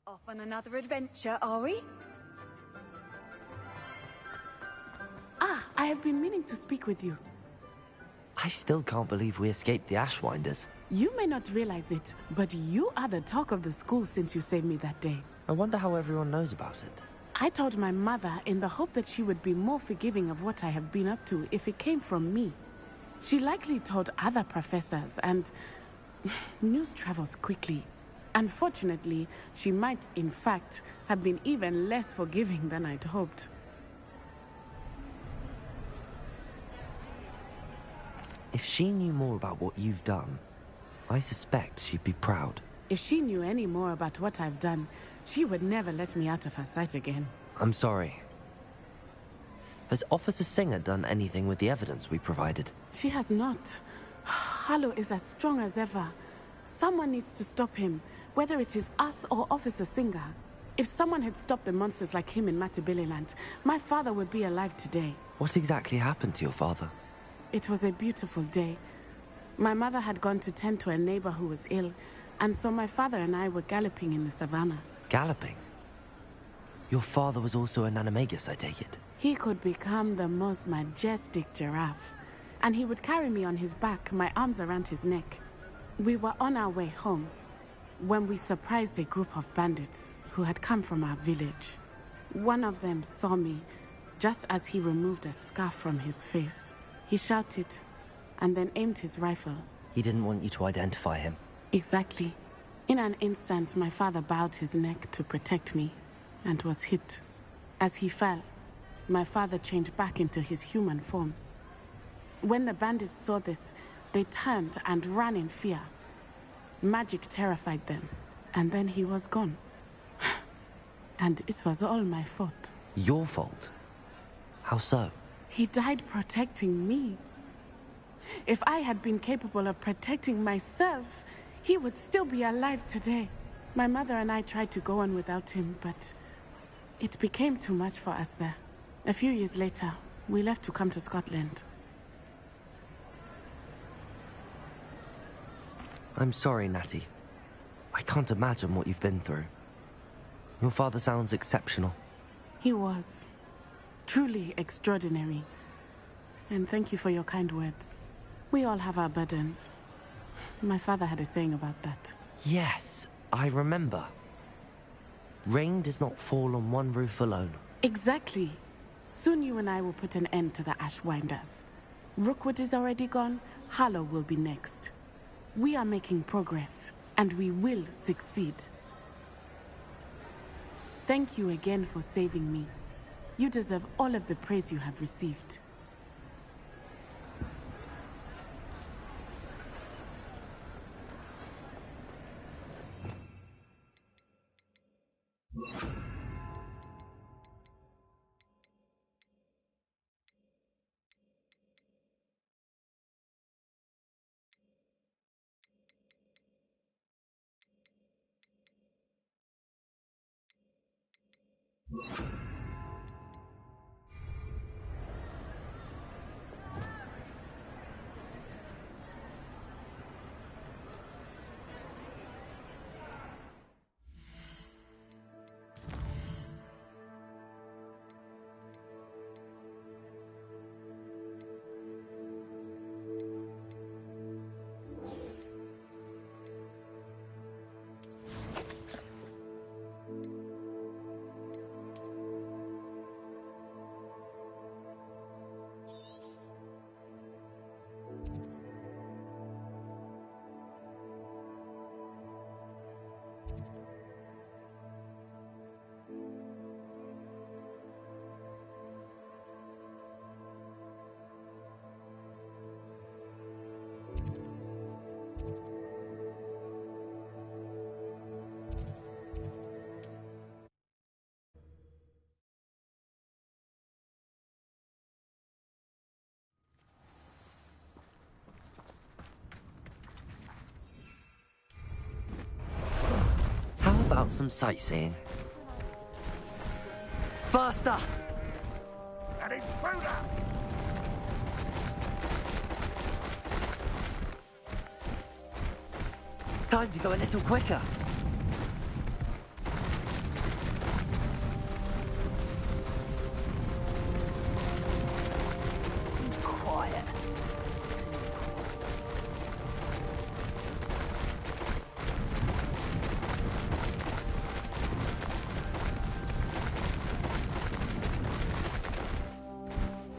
Off on another adventure, are we? Ah, I have been meaning to speak with you. I still can't believe we escaped the Ashwinders. You may not realize it, but you are the talk of the school since you saved me that day. I wonder how everyone knows about it. I told my mother in the hope that she would be more forgiving of what I have been up to if it came from me. She likely told other professors, and news travels quickly. Unfortunately, she might, in fact, have been even less forgiving than I'd hoped. If she knew more about what you've done, I suspect she'd be proud. If she knew any more about what I've done, she would never let me out of her sight again. I'm sorry. Has Officer Singer done anything with the evidence we provided? She has not. Harlow is as strong as ever. Someone needs to stop him, whether it is us or Officer Singer. If someone had stopped the monsters like him in Matabeleland, my father would be alive today. What exactly happened to your father? It was a beautiful day. My mother had gone to tend to a neighbor who was ill, and so my father and I were galloping in the savannah. Galloping? Your father was also an animagus, I take it? He could become the most majestic giraffe, and he would carry me on his back, my arms around his neck. We were on our way home when we surprised a group of bandits who had come from our village. One of them saw me just as he removed a scarf from his face. He shouted and then aimed his rifle. He didn't want you to identify him. Exactly. In an instant, my father bowed his neck to protect me and was hit. As he fell, my father changed back into his human form. When the bandits saw this, they turned and ran in fear. Magic terrified them, and then he was gone. And it was all my fault. Your fault? How so? He died protecting me. If I had been capable of protecting myself, he would still be alive today. My mother and I tried to go on without him, but it became too much for us there. A few years later, we left to come to Scotland. I'm sorry, Natty. I can't imagine what you've been through. Your father sounds exceptional. He was. Truly extraordinary. And thank you for your kind words. We all have our burdens. My father had a saying about that. Yes, I remember. Rain does not fall on one roof alone. Exactly. Soon you and I will put an end to the Ashwinders. Rookwood is already gone. Harlow will be next. We are making progress, and we will succeed. Thank you again for saving me. You deserve all of the praise you have received. about some sightseeing? Faster! An intruder! Time to go a little quicker. Quiet.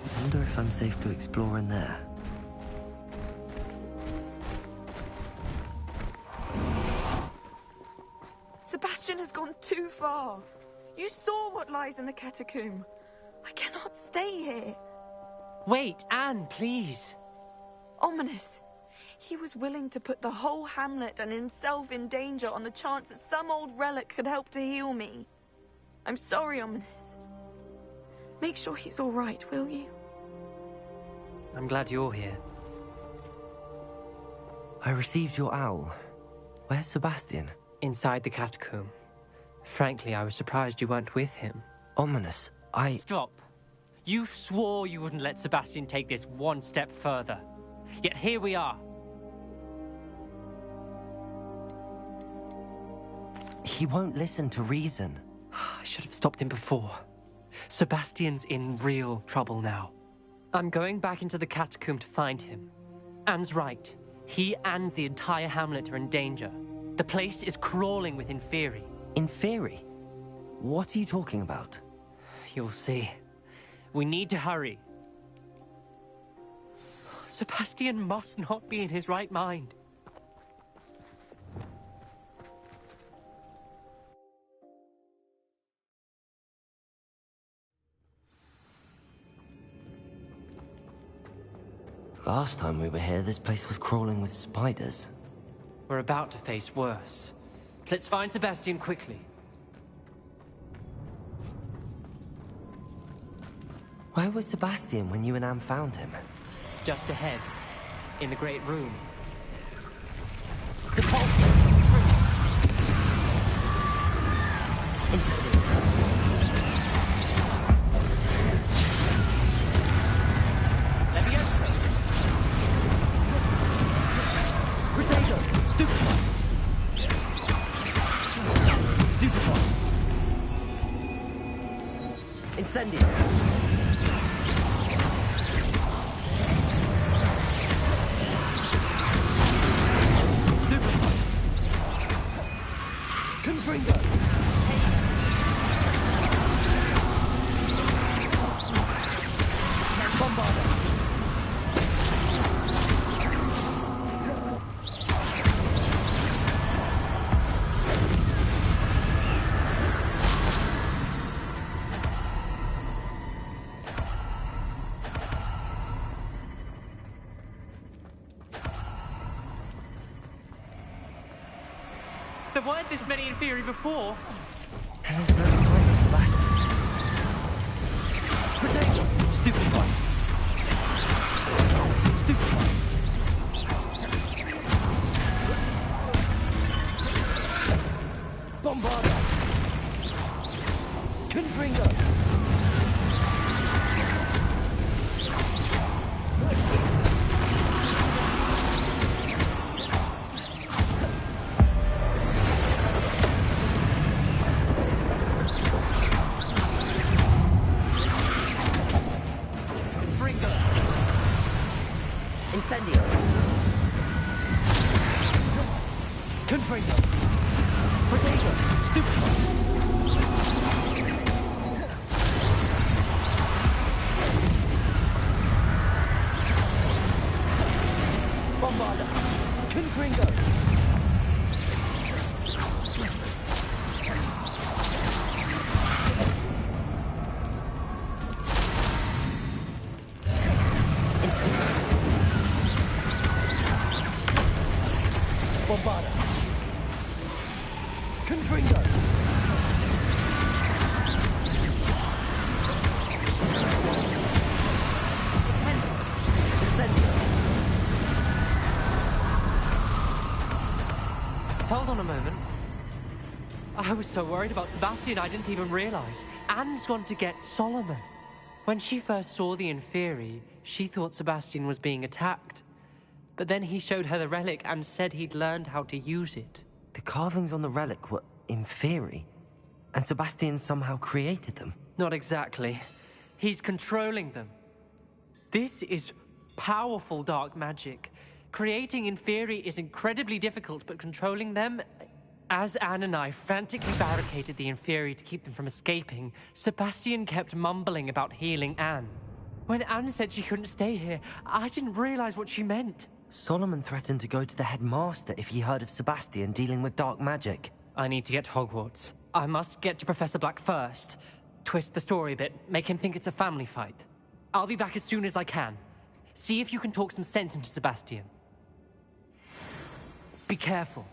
I wonder if I'm safe to explore in there. Sebastian has gone too far. You saw what lies in the catacomb. I cannot stay here. Wait, Anne, please. Ominous. He was willing to put the whole hamlet and himself in danger on the chance that some old relic could help to heal me. I'm sorry, Ominous. Make sure he's all right, will you? I'm glad you're here. I received your owl. Where's Sebastian? Inside the catacomb. Frankly, I was surprised you weren't with him. Ominous, Stop. You swore you wouldn't let Sebastian take this one step further. Yet here we are. He won't listen to reason. I should have stopped him before. Sebastian's in real trouble now. I'm going back into the catacomb to find him. Anne's right. He and the entire hamlet are in danger. The place is crawling with Inferi. Inferi? What are you talking about? You'll see. We need to hurry. Sebastian must not be in his right mind. Last time we were here, this place was crawling with spiders. We're about to face worse. Let's find Sebastian quickly. Where was Sebastian when you and Anne found him? Just ahead, in the Great Room. Incendio! Confringo! Bombarder! There weren't this many Inferi before. And there's no sign of Sebastian. Potato! Stupefy! Stupefy! Bombarder! Confringo! Incendio! Confringo! Potato! Stupefy! Bombarder! Confringo! Bombarder! Confringo! Incendio! Hold on a moment. I was so worried about Sebastian I didn't even realize. Anne's gone to get Solomon. When she first saw the Inferi, she thought Sebastian was being attacked. But then he showed her the relic and said he'd learned how to use it. The carvings on the relic were Inferi, and Sebastian somehow created them. Not exactly. He's controlling them. This is powerful dark magic. Creating Inferi is incredibly difficult, but controlling them... As Anne and I frantically barricaded the Inferi to keep them from escaping, Sebastian kept mumbling about healing Anne. When Anne said she couldn't stay here, I didn't realize what she meant. Solomon threatened to go to the headmaster if he heard of Sebastian dealing with dark magic. I need to get to Hogwarts. I must get to Professor Black first. Twist the story a bit, make him think it's a family fight. I'll be back as soon as I can. See if you can talk some sense into Sebastian. Be careful.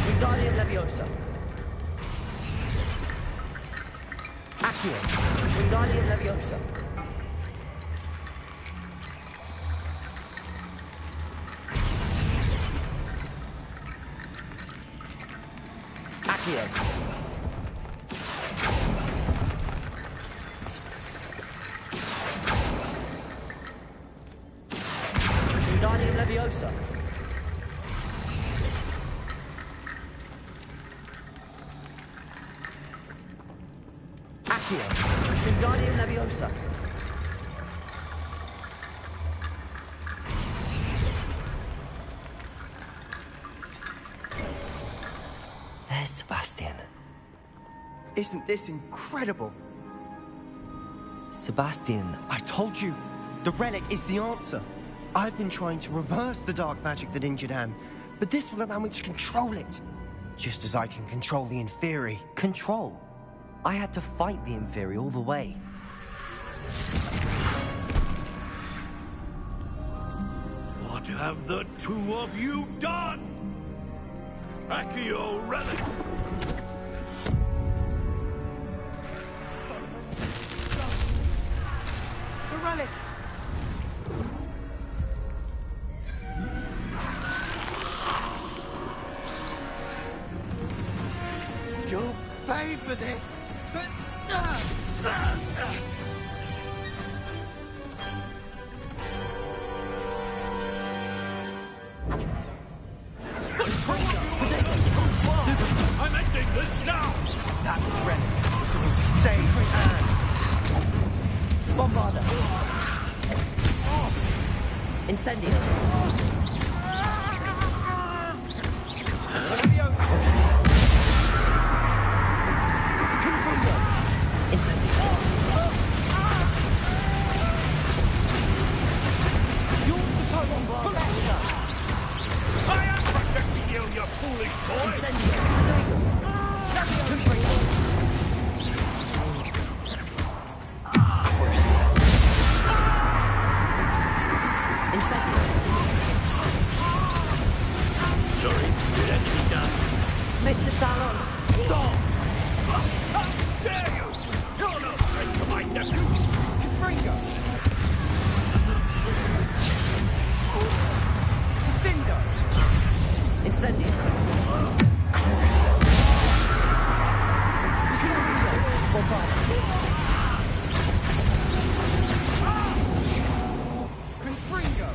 Wingardium Leviosa. Accio. Wingardium Leviosa. Accio. Wingardium Leviosa. Accio. Wingardium Leviosa. There's Sebastian. Isn't this incredible? Sebastian, I told you, the relic is the answer. I've been trying to reverse the dark magic that injured Anne, but this will allow me to control it. Just as I can control the Inferi. control. I had to fight the Inferi all the way. What have the two of you done? Accio relic! The relic! You'll pay for this! I'm ending this now! That relic is going to save Anne! Bombarda. Incendio. Confundo. Incendio. I am protecting you, you foolish boy! Incendio. Sorry, did anything done? Mr. Salon. Stop! How dare you! You're no friend to my nephew! Confringo! Defendo! Incendio. Confringo!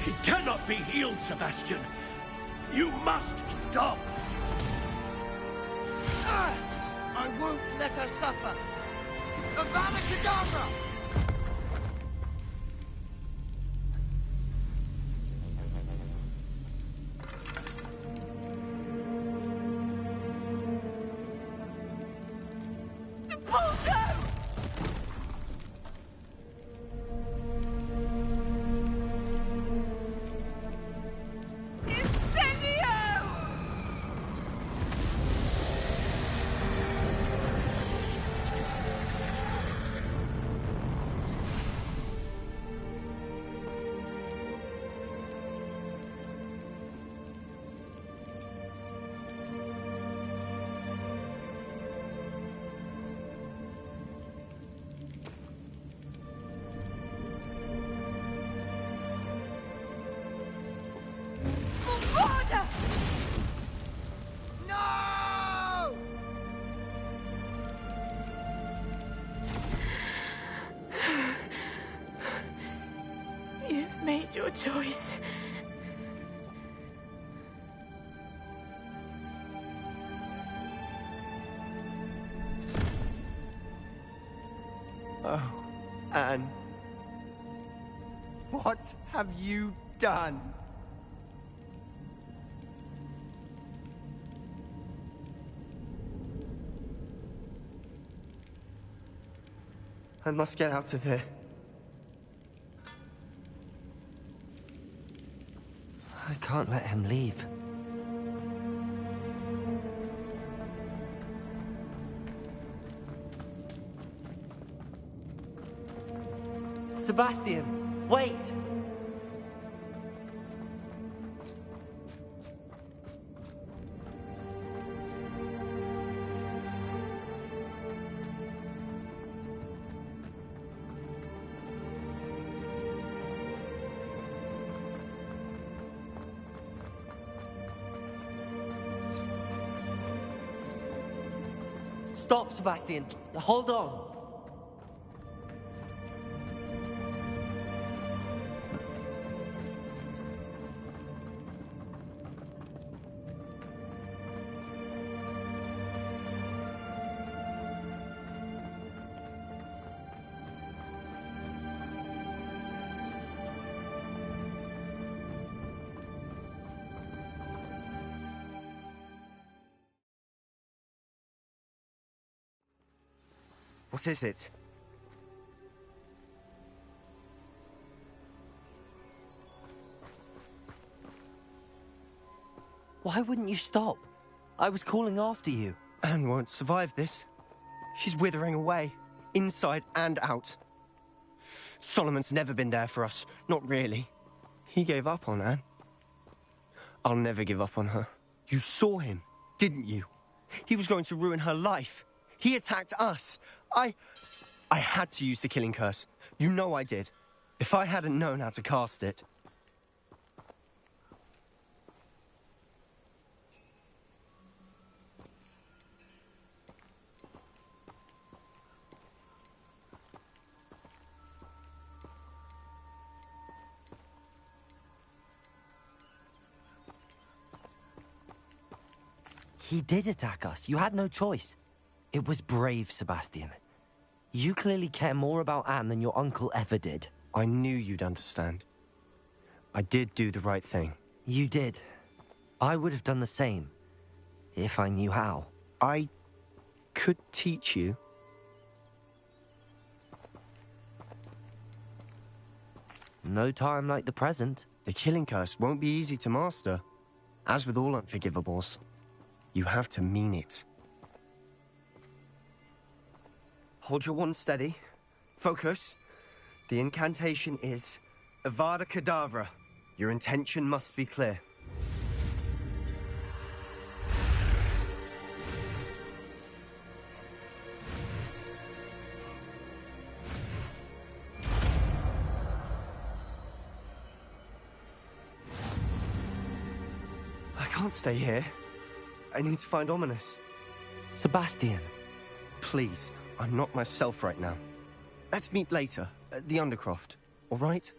She cannot be healed, Sebastian! You must stop! I won't let her suffer! Avada Kedavra! made your choice. Oh, Anne. What have you done? I must get out of here. I can't let him leave. Sebastian, wait! Stop, Sebastian. Hold on. What is it? Why wouldn't you stop? I was calling after you. Anne won't survive this. She's withering away, inside and out. Solomon's never been there for us, not really. He gave up on Anne. I'll never give up on her. You saw him, didn't you? He was going to ruin her life. He attacked us. I had to use the killing curse. You know I did. If I hadn't known how to cast it... He did attack us. You had no choice. It was brave, Sebastian. You clearly care more about Anne than your uncle ever did. I knew you'd understand. I did do the right thing. You did. I would have done the same, if I knew how. I could teach you. No time like the present. The killing curse won't be easy to master. As with all unforgivables, you have to mean it. Hold your wand steady. Focus. The incantation is Avada Kedavra. Your intention must be clear. I can't stay here. I need to find Ominous. Sebastian. Please, I'm not myself right now. Let's meet later, at the Undercroft, all right?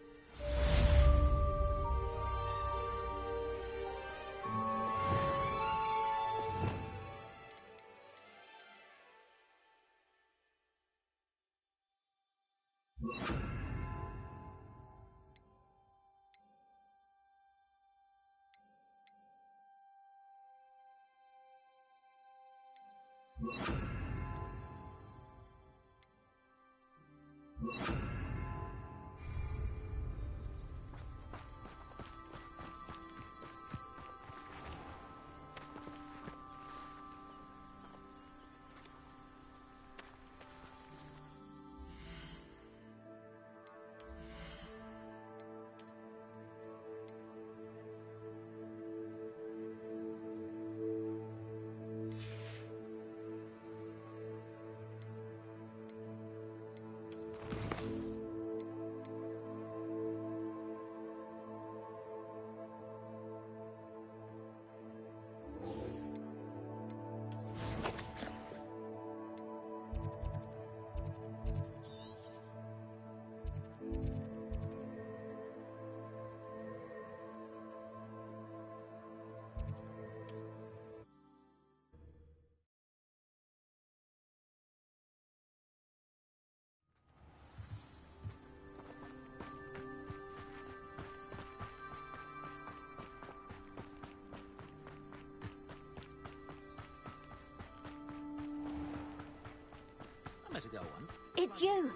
Nice girl once. It's you!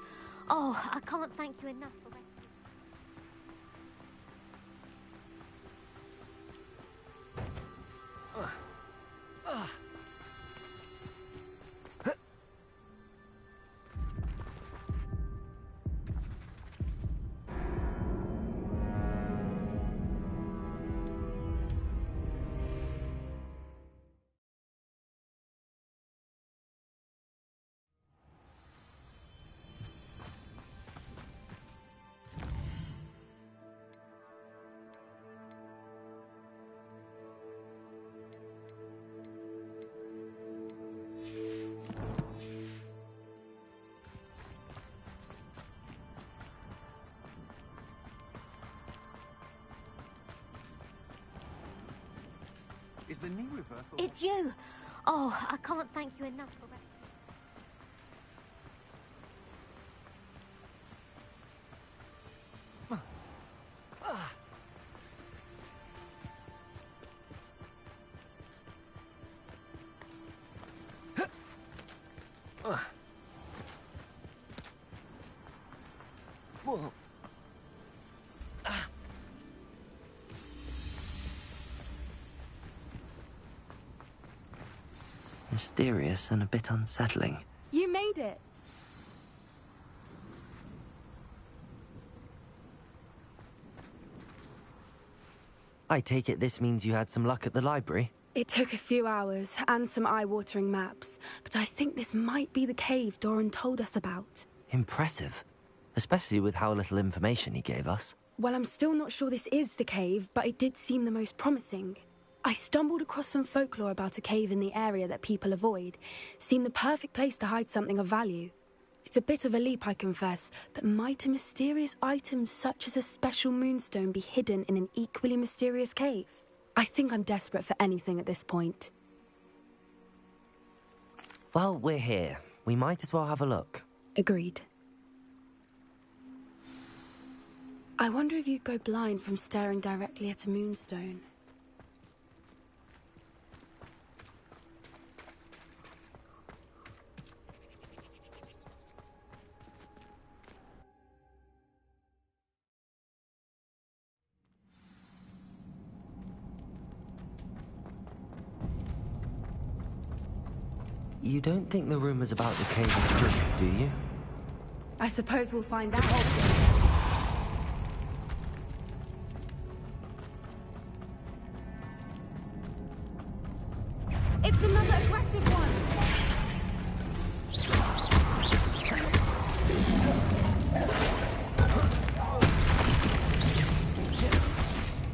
Oh, I can't thank you enough for rescuing. Is the knee reversal? It's you! Oh, I can't thank you enough for rescuing. Whoa. Mysterious and a bit unsettling. You made it. I take it this means you had some luck at the library? It took a few hours and some eye-watering maps, but I think this might be the cave Doran told us about. Impressive. Especially with how little information he gave us. Well, I'm still not sure this is the cave, but it did seem the most promising. I stumbled across some folklore about a cave in the area that people avoid. Seemed the perfect place to hide something of value. It's a bit of a leap, I confess, but might a mysterious item such as a special moonstone be hidden in an equally mysterious cave? I think I'm desperate for anything at this point. Well, we're here. We might as well have a look. Agreed. I wonder if you'd go blind from staring directly at a moonstone. You don't think the rumors about the cave are true, do you? I suppose we'll find out. It's another aggressive one!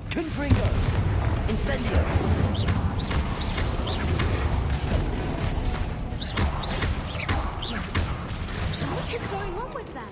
Confringo! Incendio! What is going on with them?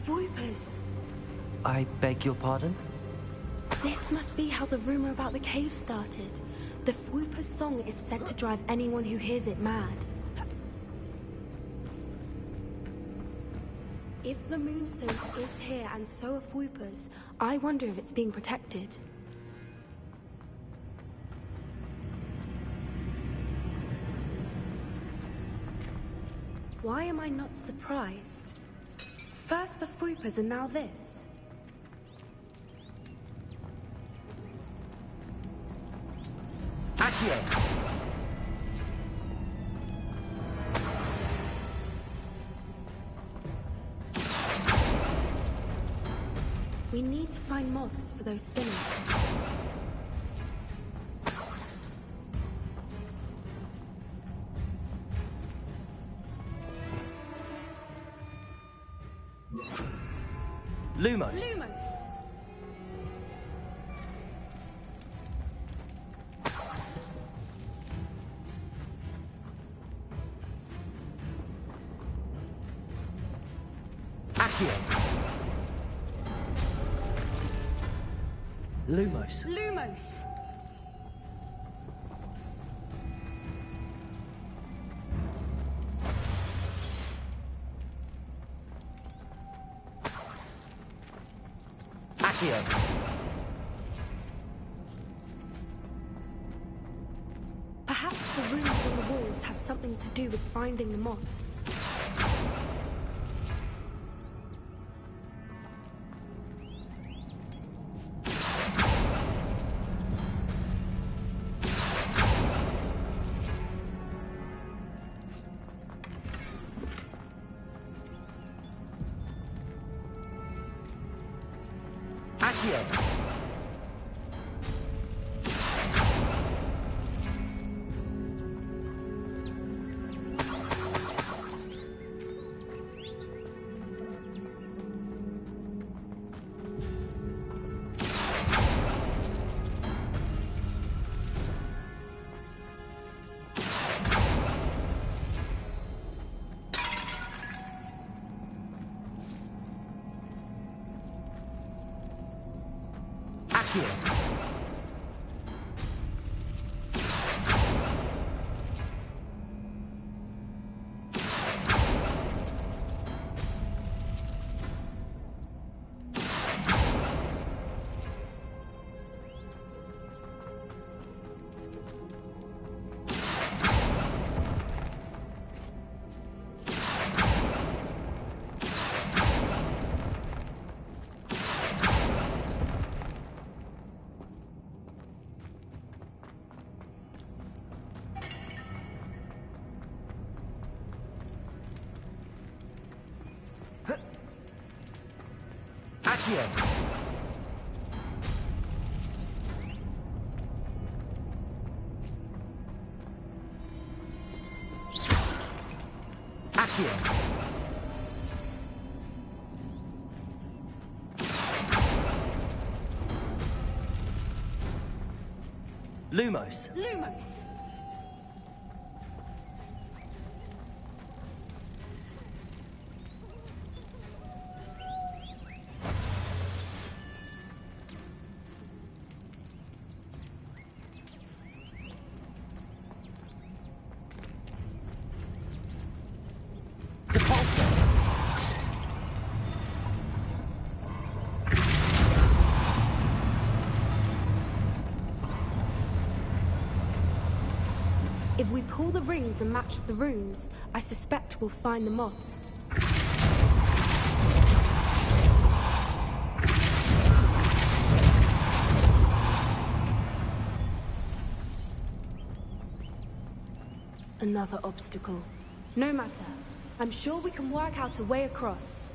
Voipers. I beg your pardon? This must be how the rumor about the cave started. The Fwooper's song is said to drive anyone who hears it mad. If the Moonstone is here and so are Fwoopers, I wonder if it's being protected. Why am I not surprised? First the Fwoopers and now this. Accio! We need to find moths for those spinners. Lumos. Lumos! Accio. Lumos. Lumos! Accio. Perhaps the runes on the walls have something to do with finding the moths. Accio. Accio. Accio. Accio. Lumos. Lumos! Depulso. If we pull the rings and match the runes, I suspect we'll find the moths. Another obstacle. No matter. I'm sure we can work out a way across.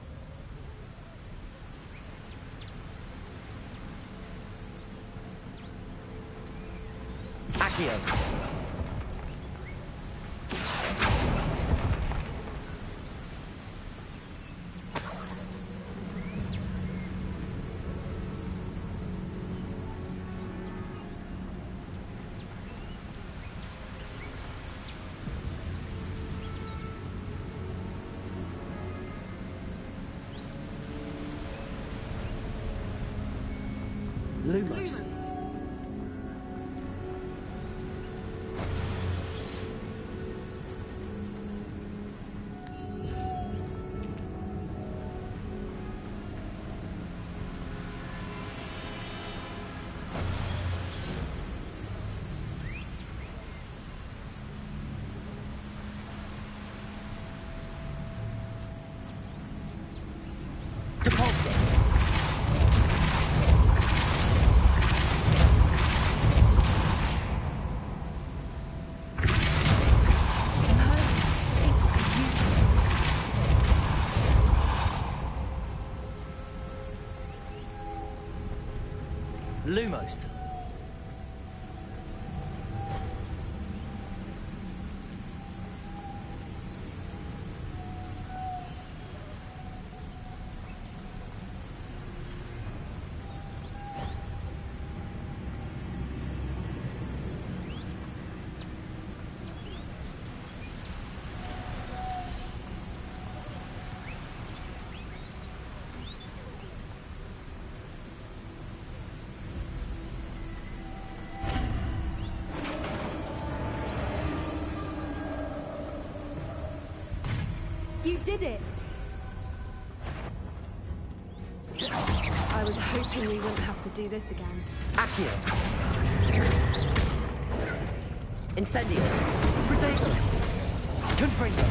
Accio. Lumos. Depulso. Lumos. You did it! I was hoping we wouldn't have to do this again. Accio. Incendio. Protego. Confringo.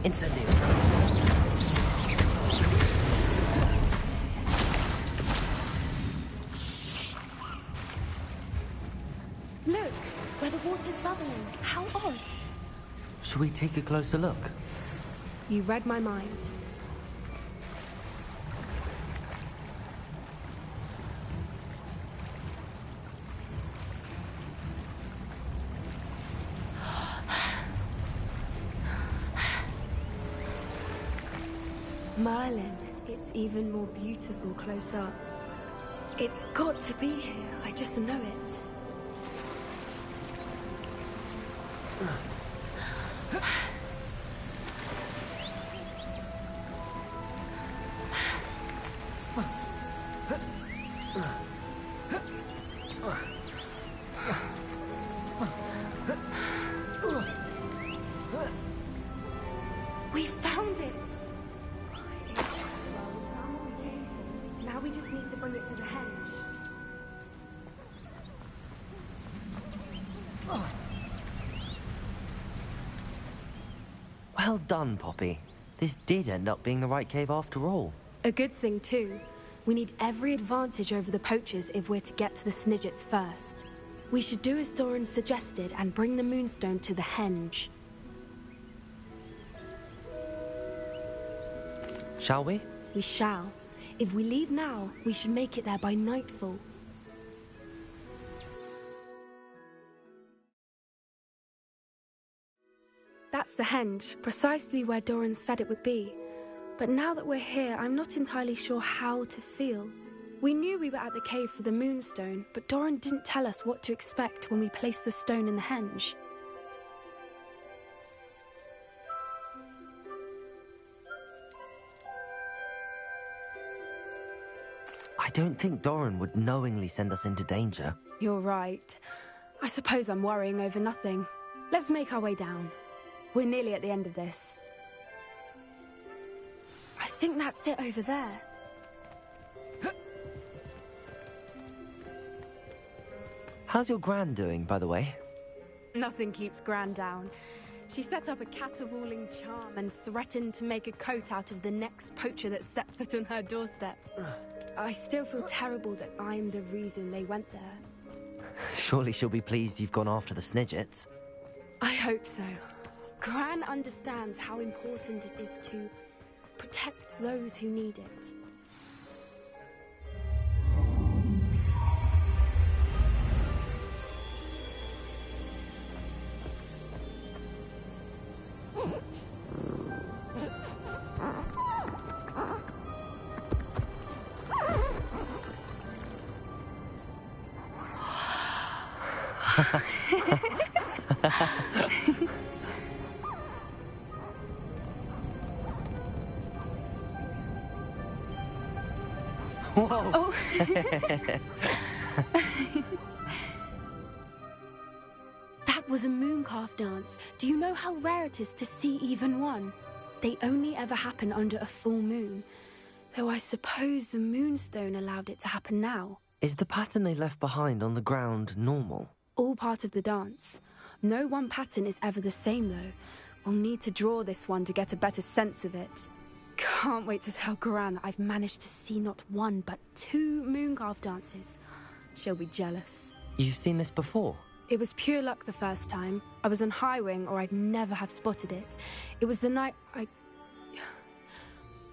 Incendio. Look, where the water's bubbling. How odd. Should we take a closer look? You read my mind. Merlin, it's even more beautiful close up. It's got to be here, I just know it. We found it! Now we just need to bring it to the henge. Well done, Poppy. This did end up being the right cave after all. A good thing too. We need every advantage over the poachers if we're to get to the Snidgets first. We should do as Doran suggested and bring the Moonstone to the henge. Shall we? We shall. If we leave now, we should make it there by nightfall. That's the henge, precisely where Doran said it would be. But now that we're here, I'm not entirely sure how to feel. We knew we were at the cave for the Moonstone, but Doran didn't tell us what to expect when we placed the stone in the henge. I don't think Doran would knowingly send us into danger. You're right. I suppose I'm worrying over nothing. Let's make our way down. We're nearly at the end of this. I think that's it over there. How's your Gran doing, by the way? Nothing keeps Gran down. She set up a caterwauling charm and threatened to make a coat out of the next poacher that set foot on her doorstep. I still feel terrible that I'm the reason they went there. Surely she'll be pleased you've gone after the Snidgets. I hope so. Gran understands how important it is to protect those who need it. Whoa! Oh. That was a mooncalf dance. Do you know how rare it is to see even one? They only ever happen under a full moon. Though I suppose the Moonstone allowed it to happen now. Is the pattern they left behind on the ground normal? All part of the dance. No one pattern is ever the same, though. We'll need to draw this one to get a better sense of it. Can't wait to tell Gran that I've managed to see not one, but 2 Mooncarve dances. She'll be jealous. You've seen this before? It was pure luck the first time. I was on Highwing, or I'd never have spotted it. It was the night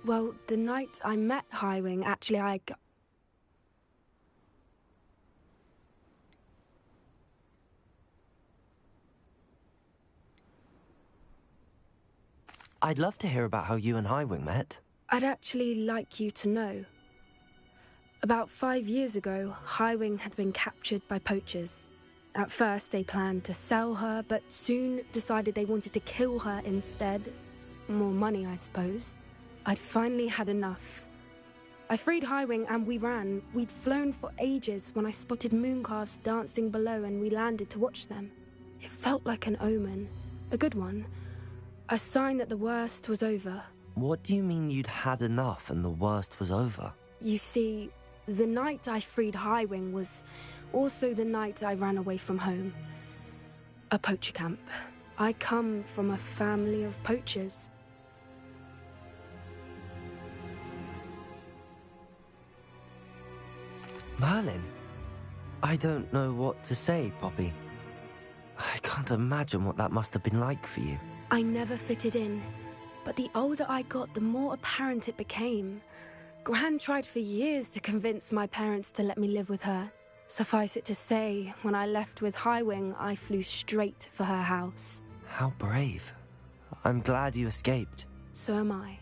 Well, the night I met Highwing, actually, I'd love to hear about how you and Highwing met. I'd actually like you to know. About 5 years ago, Highwing had been captured by poachers. At first, they planned to sell her, but soon decided they wanted to kill her instead. More money, I suppose. I'd finally had enough. I freed Highwing and we ran. We'd flown for ages when I spotted Mooncarves dancing below and we landed to watch them. It felt like an omen. A good one. A sign that the worst was over. What do you mean you'd had enough and the worst was over? You see, the night I freed Highwing was also the night I ran away from home. A poacher camp. I come from a family of poachers. Merlin? I don't know what to say, Poppy. I can't imagine what that must have been like for you. I never fitted in, but the older I got, the more apparent it became. Gran tried for years to convince my parents to let me live with her. Suffice it to say, when I left with Highwing, I flew straight for her house. How brave. I'm glad you escaped. So am I.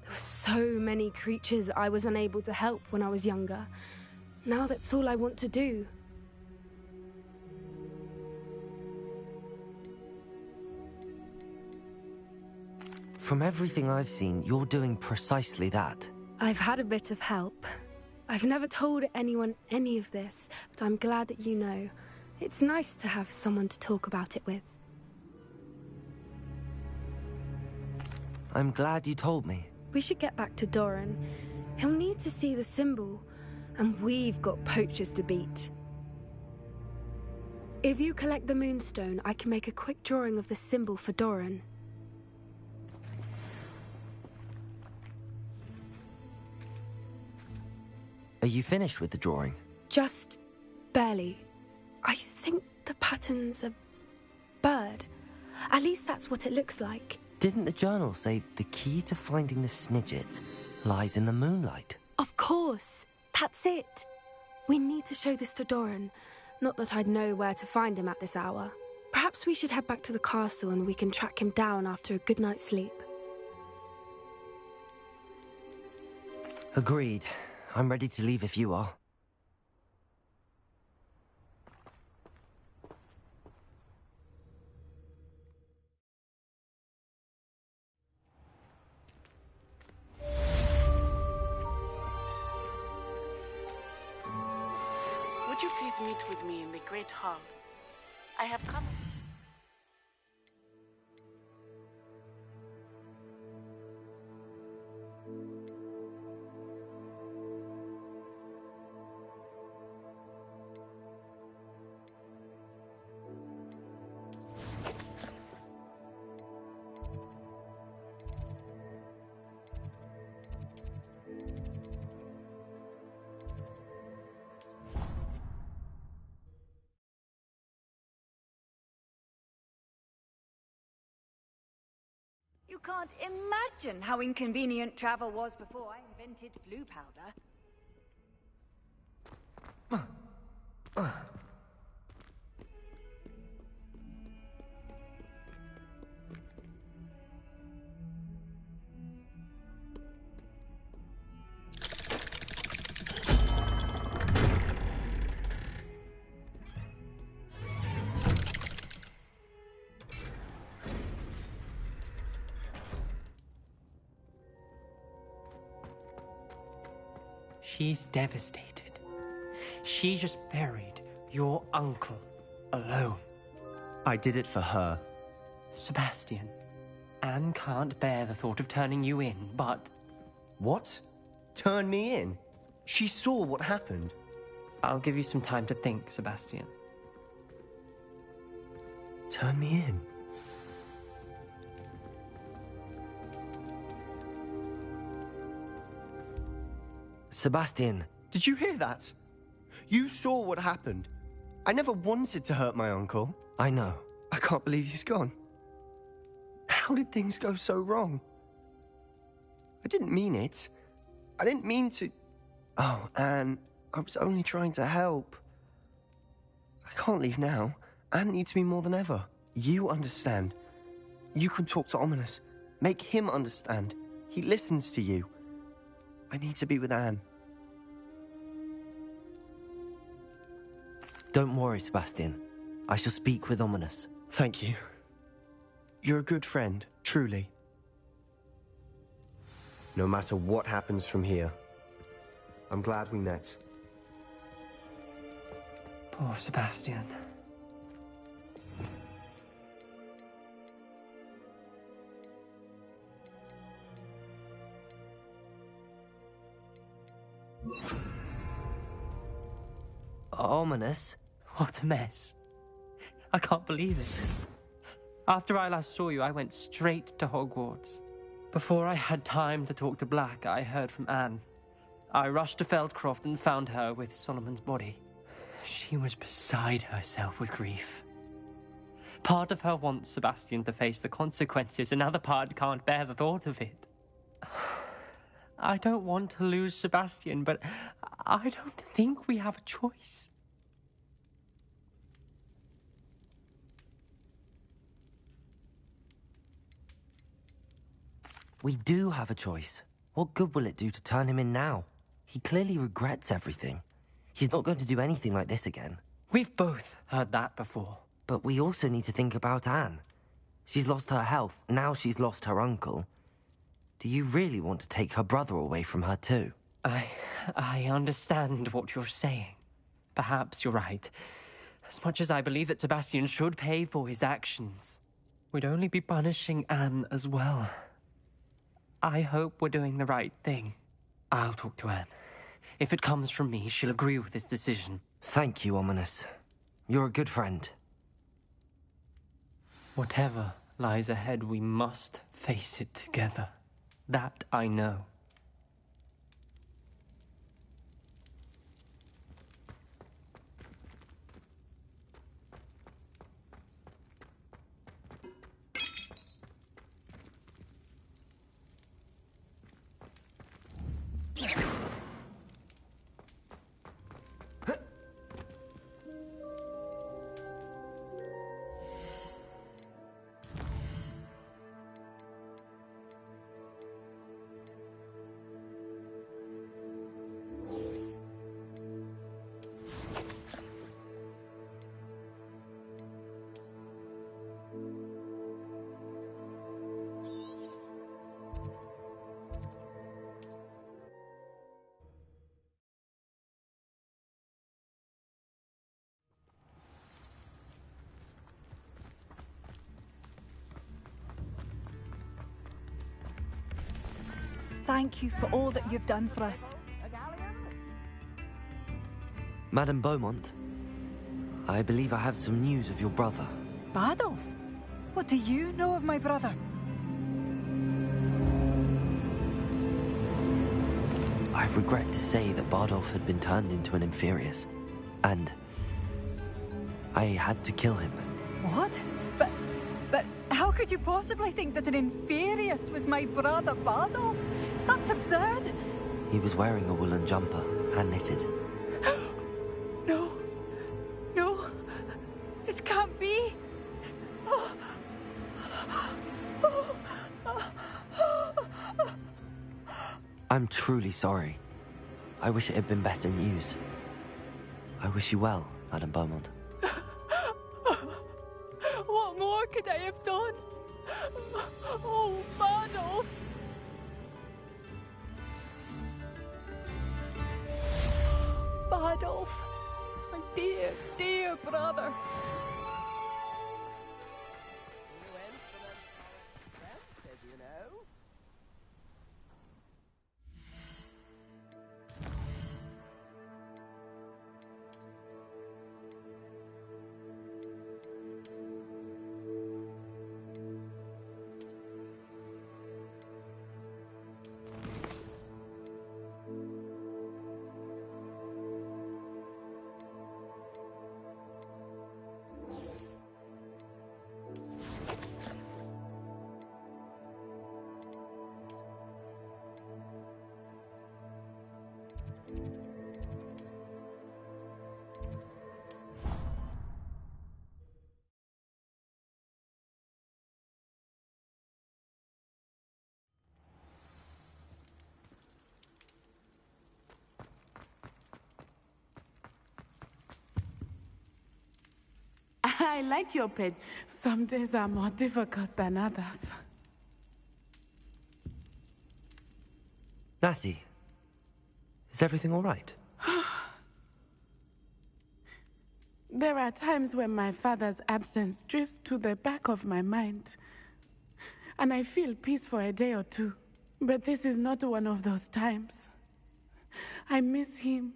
There were so many creatures I was unable to help when I was younger. Now that's all I want to do. From everything I've seen, you're doing precisely that. I've had a bit of help. I've never told anyone any of this, but I'm glad that you know. It's nice to have someone to talk about it with. I'm glad you told me. We should get back to Doran. He'll need to see the symbol, and we've got poachers to beat. If you collect the Moonstone, I can make a quick drawing of the symbol for Doran. Are you finished with the drawing? Just barely. I think the pattern's a bird. At least that's what it looks like. Didn't the journal say the key to finding the Snidget lies in the moonlight? Of course. That's it. We need to show this to Doran. Not that I'd know where to find him at this hour. Perhaps we should head back to the castle and we can track him down after a good night's sleep. Agreed. I'm ready to leave if you are. Would you please meet with me in the Great Hall? I have come... You can't imagine how inconvenient travel was before I invented flu powder. She's devastated. She just buried your uncle alone. I did it for her. Sebastian, Anne can't bear the thought of turning you in, but... What? Turn me in? She saw what happened. I'll give you some time to think, Sebastian. Turn me in. Sebastian. Did you hear that? You saw what happened. I never wanted to hurt my uncle. I know. I can't believe he's gone. How did things go so wrong? I didn't mean it. I didn't mean to... Oh, Anne, I was only trying to help. I can't leave now. Anne needs me more than ever. You understand. You can talk to Ominous. Make him understand. He listens to you. I need to be with Anne. Don't worry, Sebastian. I shall speak with Ominous. Thank you. You're a good friend, truly. No matter what happens from here, I'm glad we met. Poor Sebastian. Ominous? What a mess. I can't believe it. After I last saw you, I went straight to Hogwarts. Before I had time to talk to Black, I heard from Anne. I rushed to Feldcroft and found her with Solomon's body. She was beside herself with grief. Part of her wants Sebastian to face the consequences, another part can't bear the thought of it. I don't want to lose Sebastian, but I don't think we have a choice. We do have a choice. What good will it do to turn him in now? He clearly regrets everything. He's not going to do anything like this again. We've both heard that before. But we also need to think about Anne. She's lost her health, now she's lost her uncle. Do you really want to take her brother away from her too? I understand what you're saying. Perhaps you're right. As much as I believe that Sebastian should pay for his actions, we'd only be punishing Anne as well. I hope we're doing the right thing. I'll talk to Anne. If it comes from me, she'll agree with this decision. Thank you, Ominous. You're a good friend. Whatever lies ahead, we must face it together. That I know. Thank you for all that you've done for us. Madame Beaumont, I believe I have some news of your brother. Badolf? What do you know of my brother? I regret to say that Bardolph had been turned into an Inferius, and I had to kill him. What? But how could you possibly think that an Inferius was my brother Bardolph? That's absurd! He was wearing a woolen jumper, hand-knitted. No. No. It can't be. I'm truly sorry. I wish it had been better news. I wish you well, Madame Beaumont. What more could I have done? Oh, Bardolph! Bardolph, my dear, dear brother. I like your pet. Some days are more difficult than others. Natty, is everything all right? There are times when my father's absence drifts to the back of my mind, and I feel peace for a day or two. But this is not one of those times. I miss him.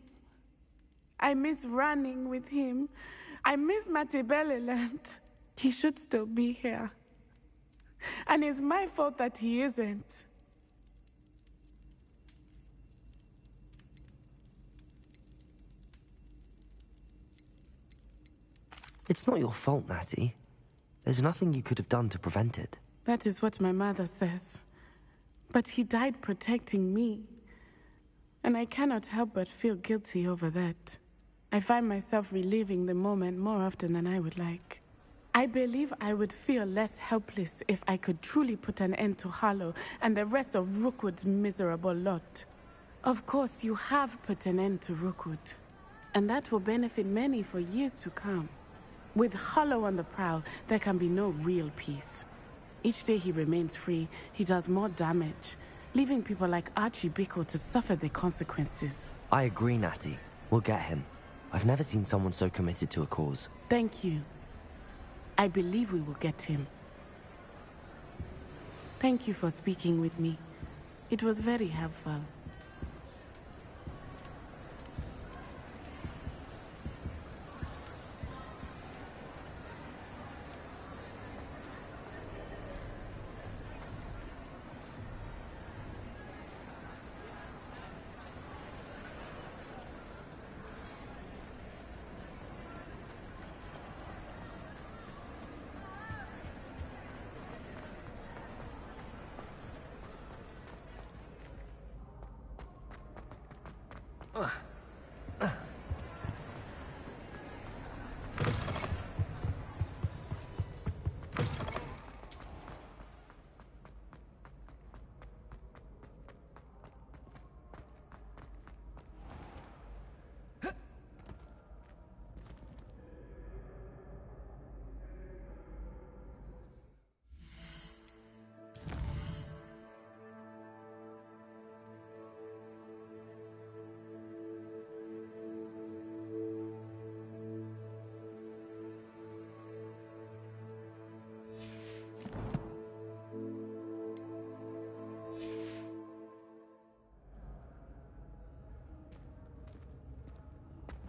I miss running with him. I miss Matibeleland. He should still be here. And it's my fault that he isn't. It's not your fault, Natty. There's nothing you could have done to prevent it. That is what my mother says. But he died protecting me. And I cannot help but feel guilty over that. I find myself reliving the moment more often than I would like. I believe I would feel less helpless if I could truly put an end to Harlow and the rest of Rookwood's miserable lot. Of course, you have put an end to Rookwood, and that will benefit many for years to come. With Harlow on the prowl, there can be no real peace. Each day he remains free, he does more damage, leaving people like Archie Bickle to suffer the consequences. I agree, Natty. We'll get him. I've never seen someone so committed to a cause. Thank you. I believe we will get him. Thank you for speaking with me. It was very helpful.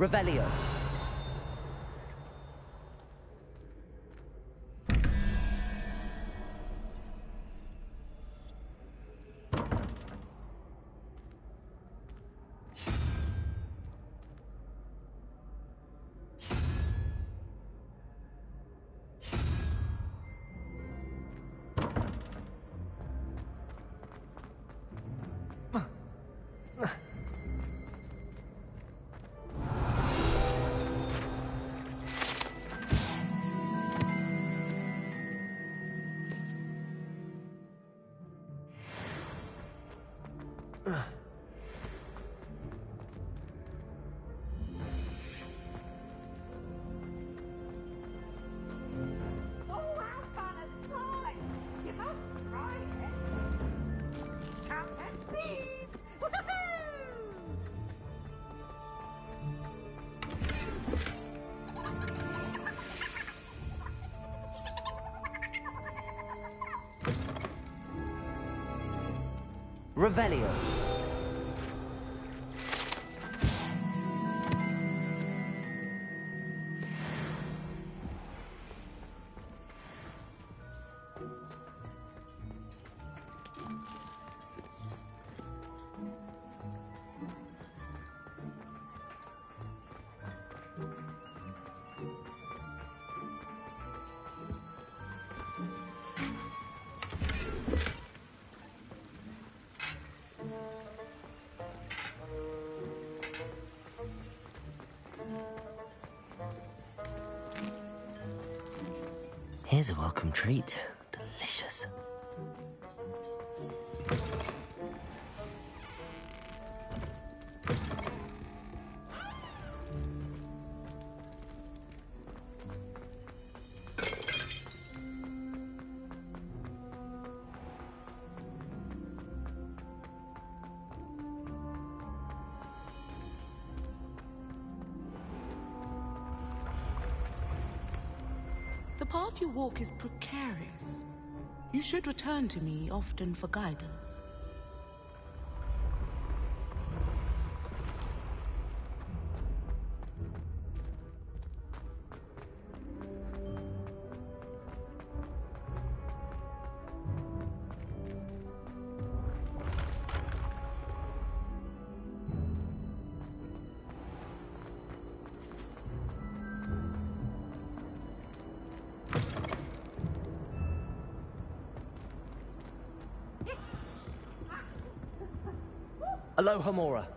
Revelio. Revelio. Here's a welcome treat. Delicious. path you walk is precarious. You should return to me often for guidance. Aloha, Mora.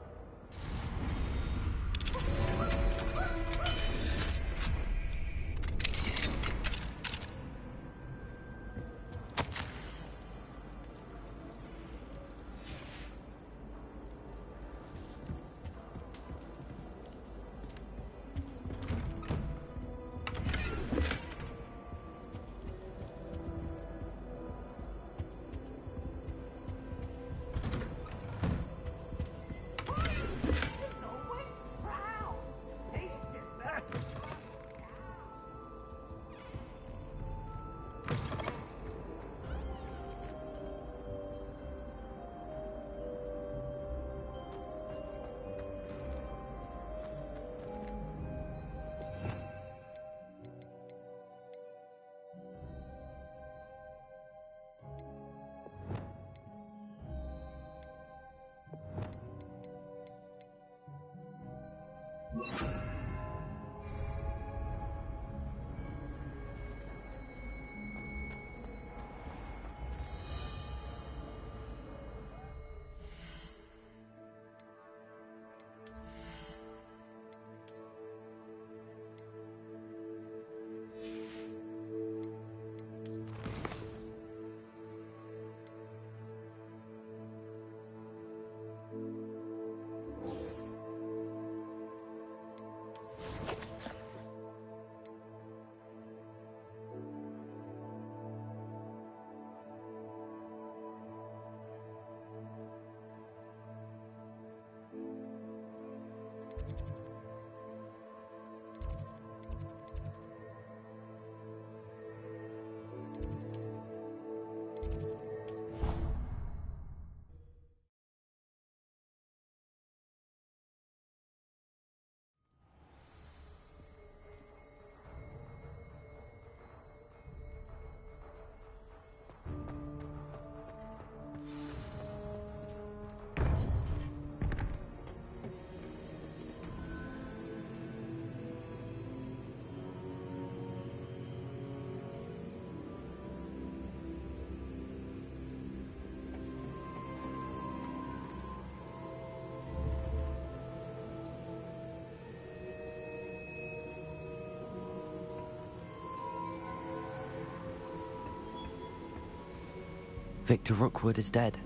Victor Rookwood is dead.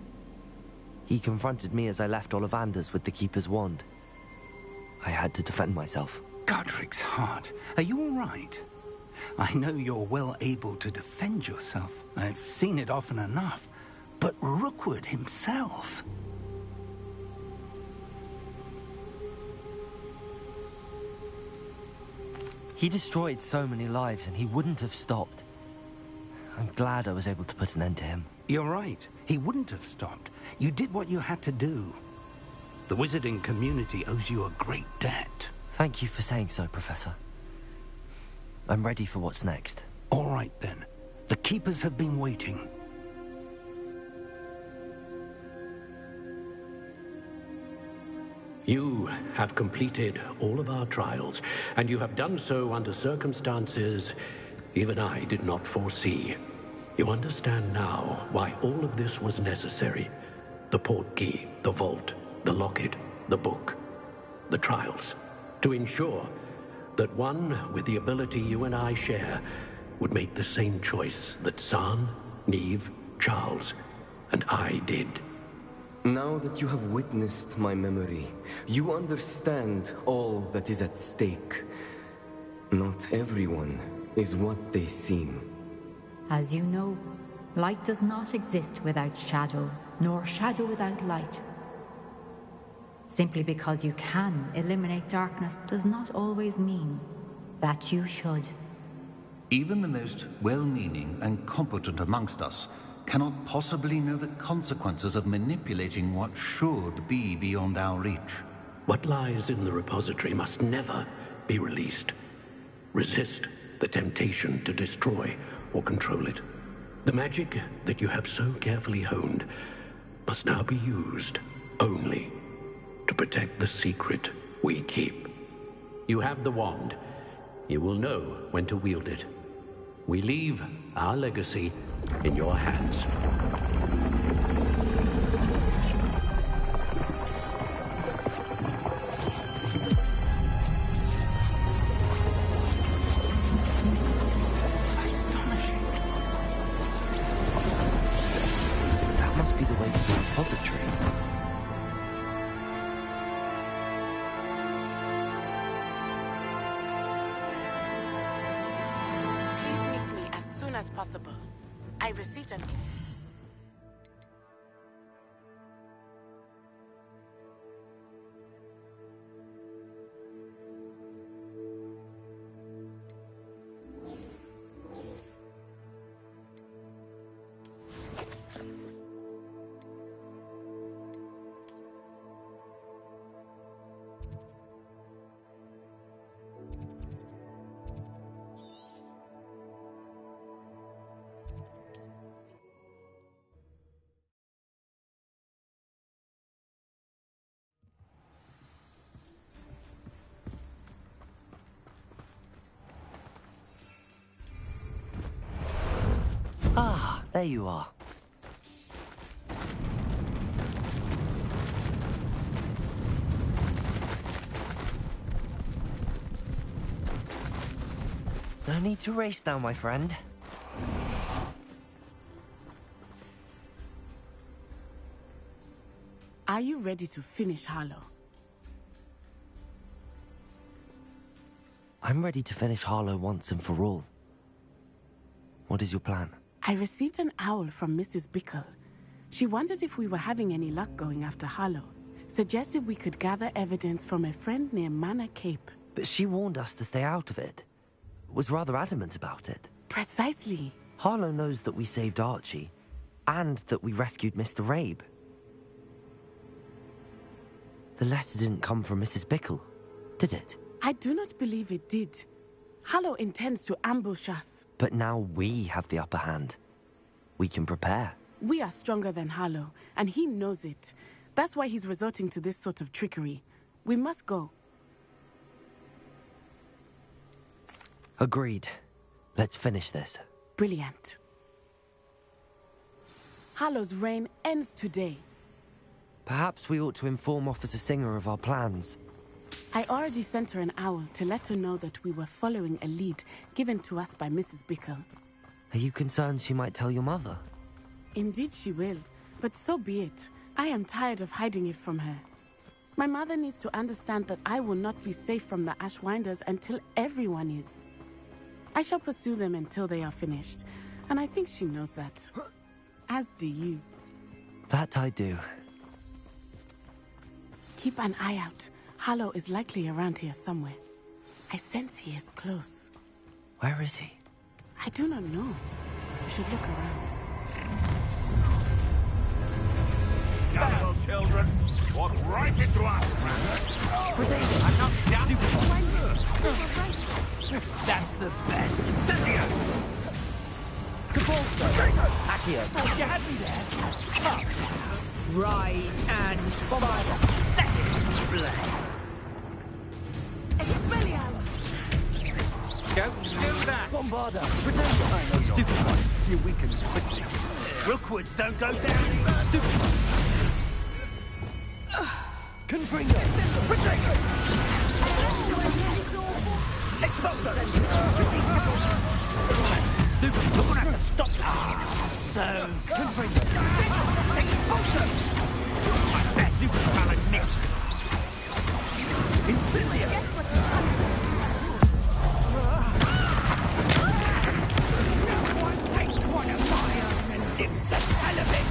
He confronted me as I left Ollivanders with the Keeper's wand. I had to defend myself. Godric's heart. Are you all right? I know you're well able to defend yourself. I've seen it often enough. But Rookwood himself... He destroyed so many lives and he wouldn't have stopped. I'm glad I was able to put an end to him. You're right. He wouldn't have stopped. You did what you had to do. The wizarding community owes you a great debt. Thank you for saying so, Professor. I'm ready for what's next. All right, then. The Keepers have been waiting. You have completed all of our trials, and you have done so under circumstances even I did not foresee. You understand now why all of this was necessary. The portkey, the vault, the locket, the book, the trials. To ensure that one with the ability you and I share would make the same choice that Zaan, Neve, Charles, and I did. Now that you have witnessed my memory, you understand all that is at stake. Not everyone is what they seem. As you know, light does not exist without shadow, nor shadow without light. Simply because you can eliminate darkness does not always mean that you should. Even the most well-meaning and competent amongst us cannot possibly know the consequences of manipulating what should be beyond our reach. What lies in the repository must never be released. Resist the temptation to destroy or control it. The magic that you have so carefully honed must now be used only to protect the secret we keep. You have the wand. You will know when to wield it. We leave our legacy in your hands. That must be the way to the repository. As possible. I received an... Ah, there you are. No need to race now, my friend. Are you ready to finish Harlow? I'm ready to finish Harlow once and for all. What is your plan? I received an owl from Mrs. Bickle. She wondered if we were having any luck going after Harlow. Suggested we could gather evidence from a friend near Manor Cape. But she warned us to stay out of it. Was rather adamant about it. Precisely. Harlow knows that we saved Archie, and that we rescued Mr. Rabe. The letter didn't come from Mrs. Bickle, did it? I do not believe it did. Harlow intends to ambush us. But now we have the upper hand. We can prepare. We are stronger than Harlow, and he knows it. That's why he's resorting to this sort of trickery. We must go. Agreed. Let's finish this. Brilliant. Harlow's reign ends today. Perhaps we ought to inform Officer Singer of our plans. I already sent her an owl to let her know that we were following a lead given to us by Mrs. Bickle. Are you concerned she might tell your mother? Indeed she will, but so be it. I am tired of hiding it from her. My mother needs to understand that I will not be safe from the Ashwinders until everyone is. I shall pursue them until they are finished, and I think she knows that. As do you. That I do. Keep an eye out. Harlow is likely around here somewhere. I sense he is close. Where is he? I do not know. We should look around. Young children, walk right into us. I'm not done. That's the best. Cynthia! Cabalso! Accio! Thought you had me there. Up. Ride and fire. Let it display. Expelliarmus! Don't do that! Bombarda! Pretend I know stupid one. You weaken quickly. Rookwoods don't go down! Stupid one. Confringo! Protego! Expulso! Stupid, we're gonna have to stop that. So, Confringo! Expulso! My best stupid valid mix! Incendio! Take one of my own and lives the hell of it!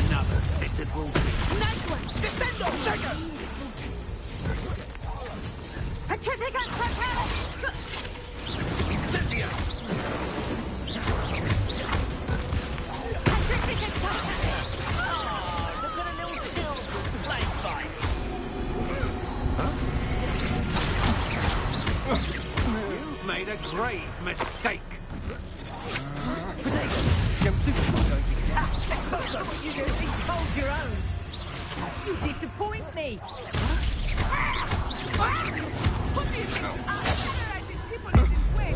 Another pitiful... Nice one! Descendo! Second! Petrificate! a grave mistake. You really hold your own. You disappoint me. What do you think? Terrorizing people in this way.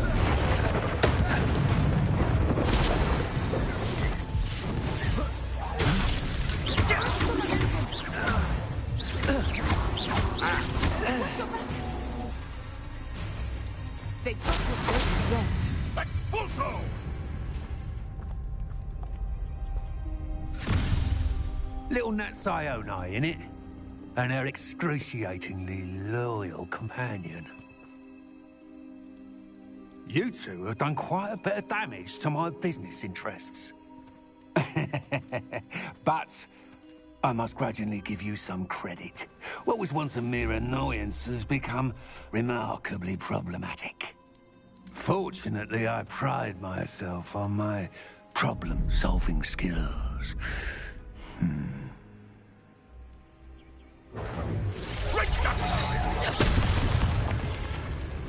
They got your boat yet. Expulso! Little Nat Sione, innit? And her excruciatingly loyal companion. You two have done quite a bit of damage to my business interests. But I must grudgingly give you some credit. What was once a mere annoyance has become remarkably problematic. Fortunately, I pride myself on my problem-solving skills.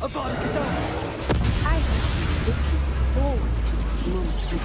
A bomb stone. I have been looking forward to this moment with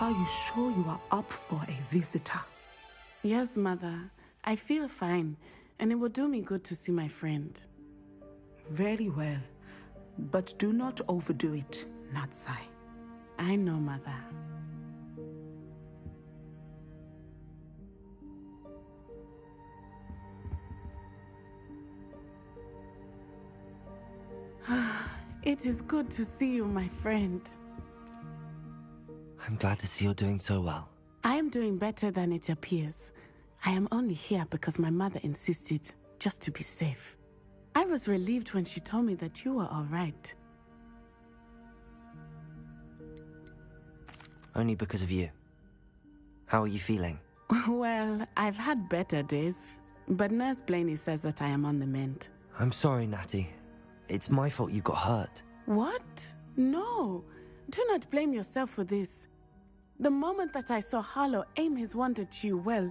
Are you sure you are up for a visitor? Yes, Mother. I feel fine, and it will do me good to see my friend. Very well. But do not overdo it, Natsai. I know, Mother. It is good to see you, my friend. I'm glad to see you're doing so well. I am doing better than it appears. I am only here because my mother insisted, just to be safe. I was relieved when she told me that you were all right. Only because of you. How are you feeling? Well, I've had better days, but Nurse Blaney says that I am on the mend. I'm sorry, Natty. It's my fault you got hurt. What? No. Do not blame yourself for this. The moment that I saw Harlow aim his wand at you, well...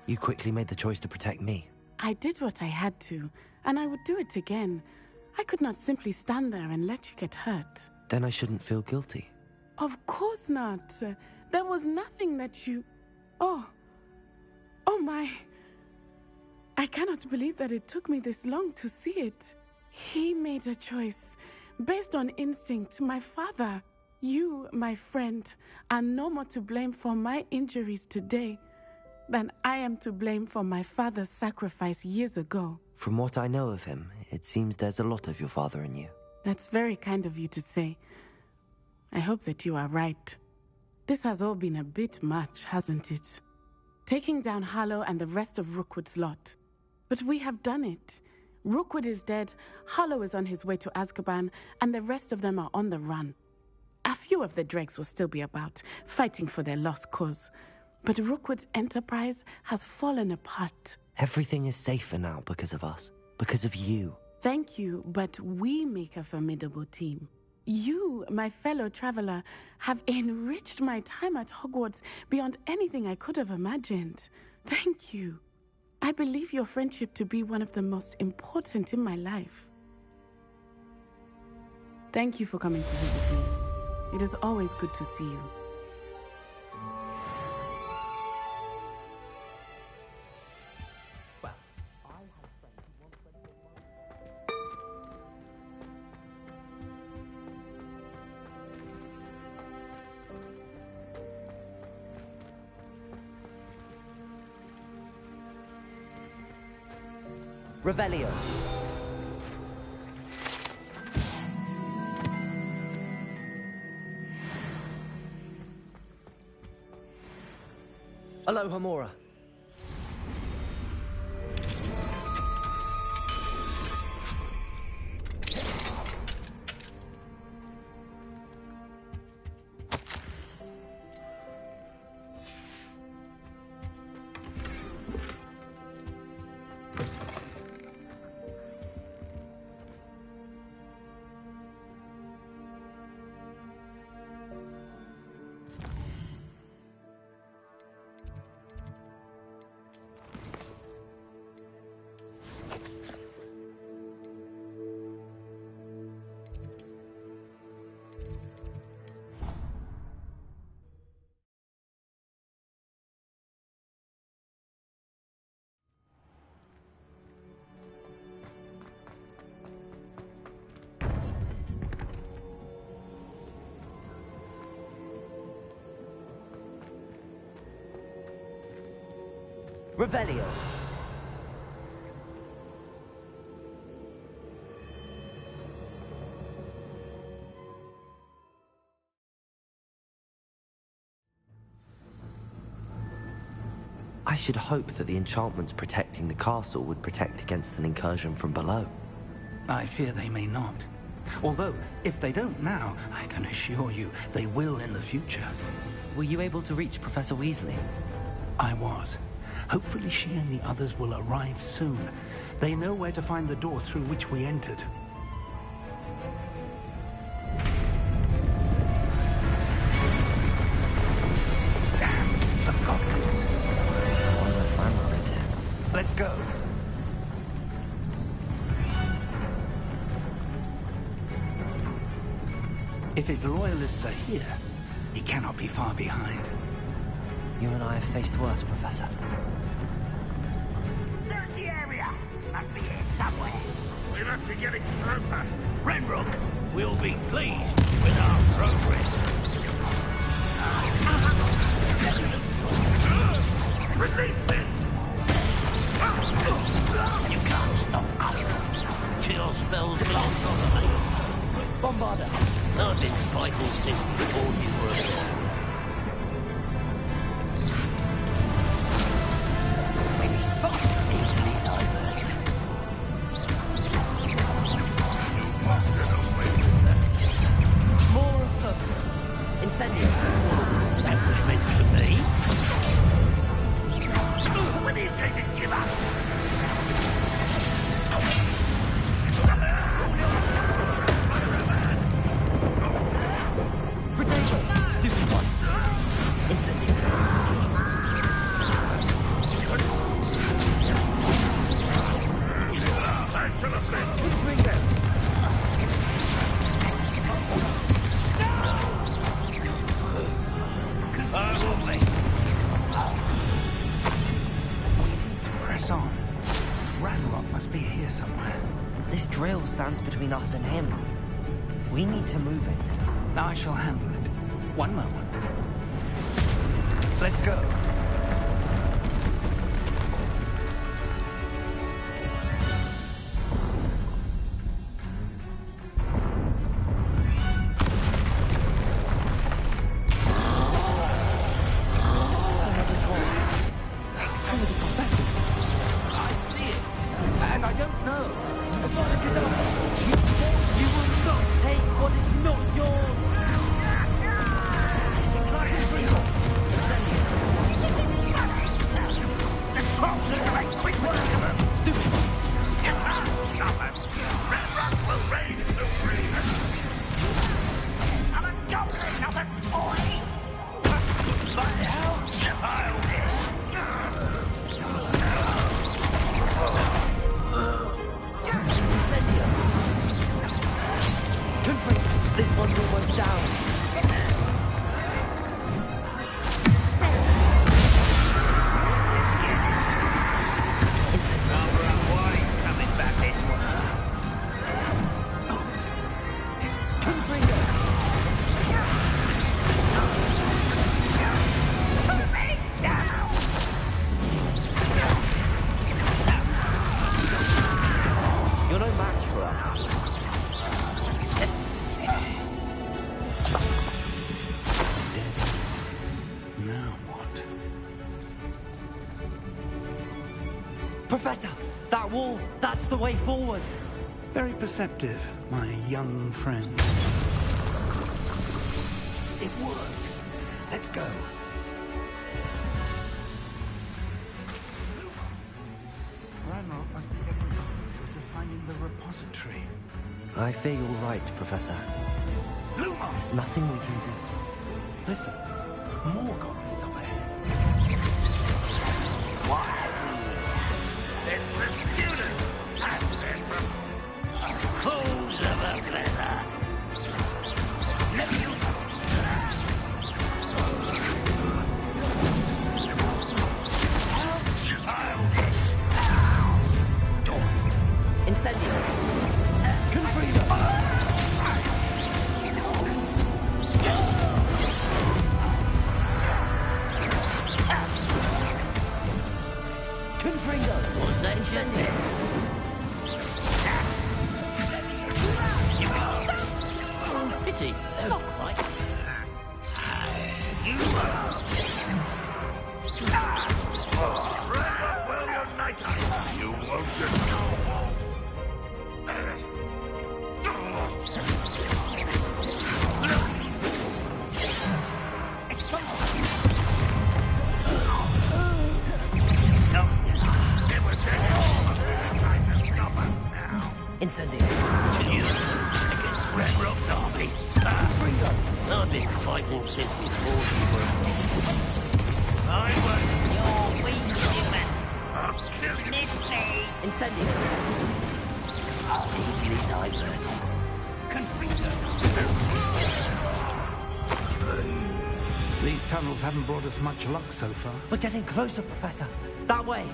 You quickly made the choice to protect me. I did what I had to, and I would do it again. I could not simply stand there and let you get hurt. Then I shouldn't feel guilty. Of course not. There was nothing that you... Oh my... I cannot believe that it took me this long to see it. He made a choice based on instinct. My father, you, my friend, are no more to blame for my injuries today than I am to blame for my father's sacrifice years ago. From what I know of him, it seems there's a lot of your father in you. That's very kind of you to say. I hope that you are right. This has all been a bit much, hasn't it? Taking down Harlow and the rest of Rookwood's lot. But we have done it. Rookwood is dead, Harlow is on his way to Azkaban, and the rest of them are on the run. A few of the dregs will still be about, fighting for their lost cause. But Rookwood's enterprise has fallen apart. Everything is safer now because of us. Because of you. Thank you, but we make a formidable team. You, my fellow traveler, have enriched my time at Hogwarts beyond anything I could have imagined. Thank you. I believe your friendship to be one of the most important in my life. Thank you for coming to visit me. It is always good to see you. Revelio. Aloha Mora. Revelio. I should hope that the enchantments protecting the castle would protect against an incursion from below. I fear they may not. Although, if they don't now, I can assure you they will in the future. Were you able to reach Professor Weasley? I was. Hopefully she and the others will arrive soon. They know where to find the door through which we entered. Damn, the goblins. One of the fan is here. Let's go. If his loyalists are here, he cannot be far behind. You and I have faced worse, Professor. Search the area! Must be here somewhere. We must be getting closer. Renbrook will be pleased with our progress. Release me! You can't stop us. Chill spells glance over me. Bombarda. I've been fighting since before you were born. More of them. Incendio. That was meant for me. When are you going to give up? Potato. Stupid one. Incendio. Press on. Ranrock must be here somewhere. This drill stands between us and him. We need to move it. I shall handle it. One moment. Let's go. This one's almost down. Let's get this. It's another white coming back this way. You're no match for us. Now what? Professor, that wall, that's the way forward. Very perceptive, my young friend. It worked. Let's go. Ranrock must be getting closer to finding the repository. I fear you're right, Professor. There's nothing we can do. Listen, more goblins up ahead. It's the student. Fools of a feather. Incendio. Confredo. Confredo. Was that Incendio. Pity. Not quite. You well, your night. You won't get Incendio. You against Red Rock's army. I've been fighting since before you were. I was your weak human. I'll kill you. Miss me. Incendio. Easily diverted. These tunnels haven't brought us much luck so far. We're getting closer, Professor. That way.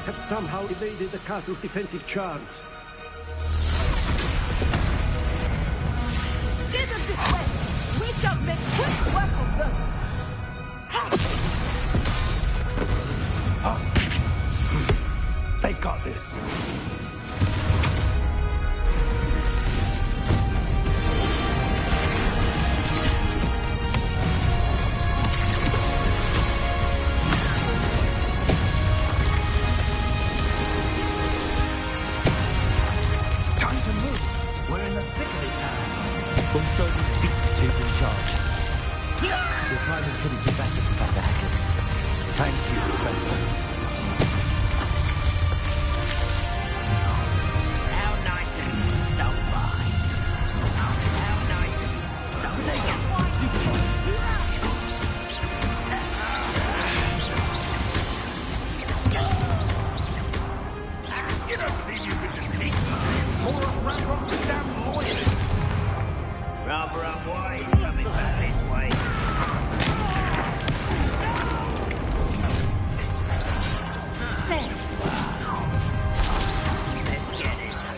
Have somehow evaded the castle's defensive charms. Steer them this way! We shall make quick work of them! They got this. Couldn't be better, Professor Heckett. Thank you so much. How nice of you to stop by. How nice of you to stop by. You don't believe you could just peek by? More of Ranrock's damn lawyers. Rather unwise coming back this way. Let's get this over.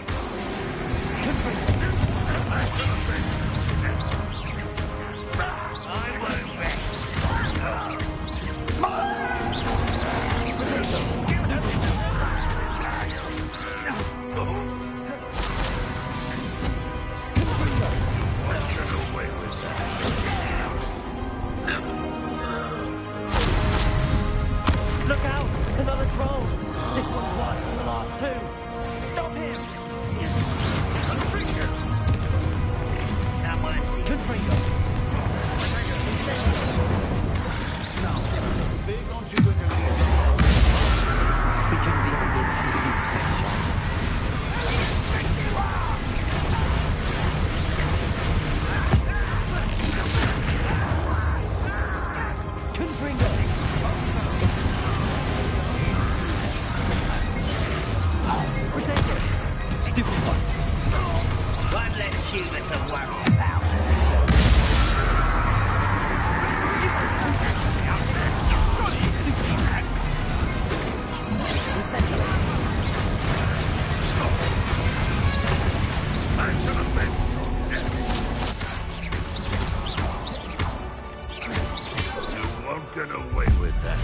I won't rest. Away with that. Confringo. Now, big on you to We can be on the One less human to worry about. You won't get away with that.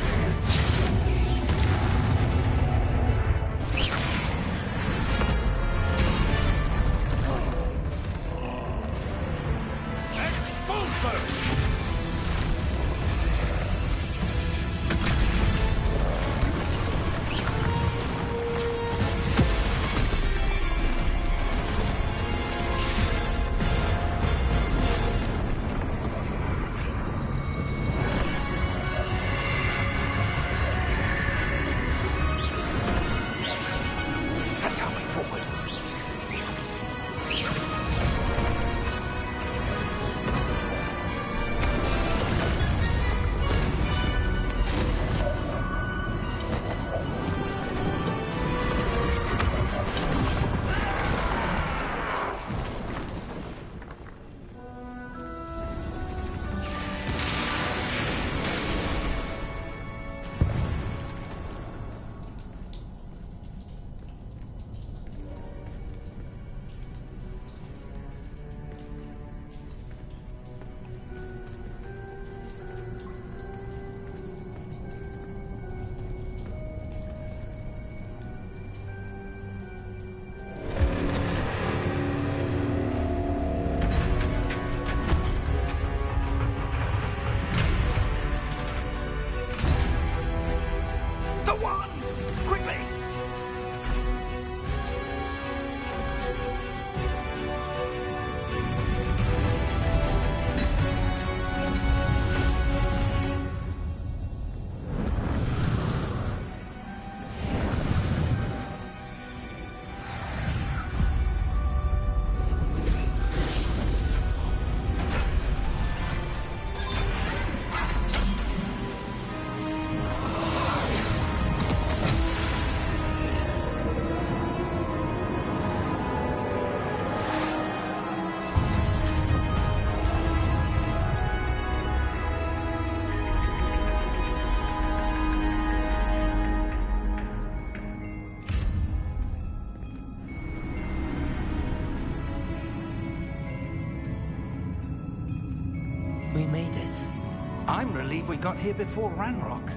We made it. I'm relieved we got here before Ranrock.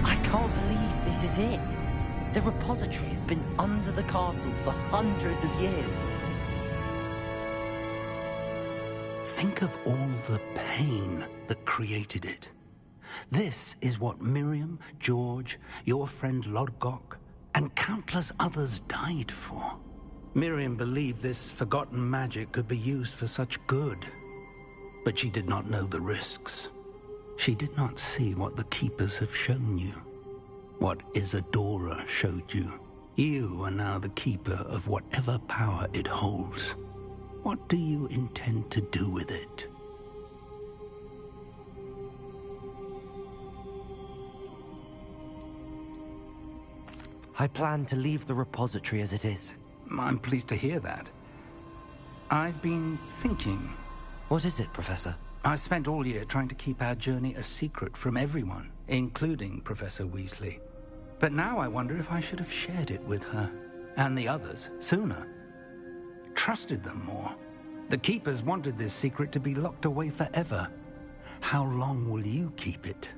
I can't believe this is it. The repository has been under the castle for hundreds of years. Think of all the pain that created it. This is what Miriam, George, your friend Lodgok, and countless others died for. Miriam believed this forgotten magic could be used for such good, but she did not know the risks. She did not see what the Keepers have shown you, what Isadora showed you. You are now the Keeper of whatever power it holds. What do you intend to do with it? I plan to leave the repository as it is. I'm pleased to hear that. I've been thinking. What is it, Professor? I spent all year trying to keep our journey a secret from everyone, including Professor Weasley. But now I wonder if I should have shared it with her, and the others, sooner. Trusted them more. The Keepers wanted this secret to be locked away forever. How long will you keep it?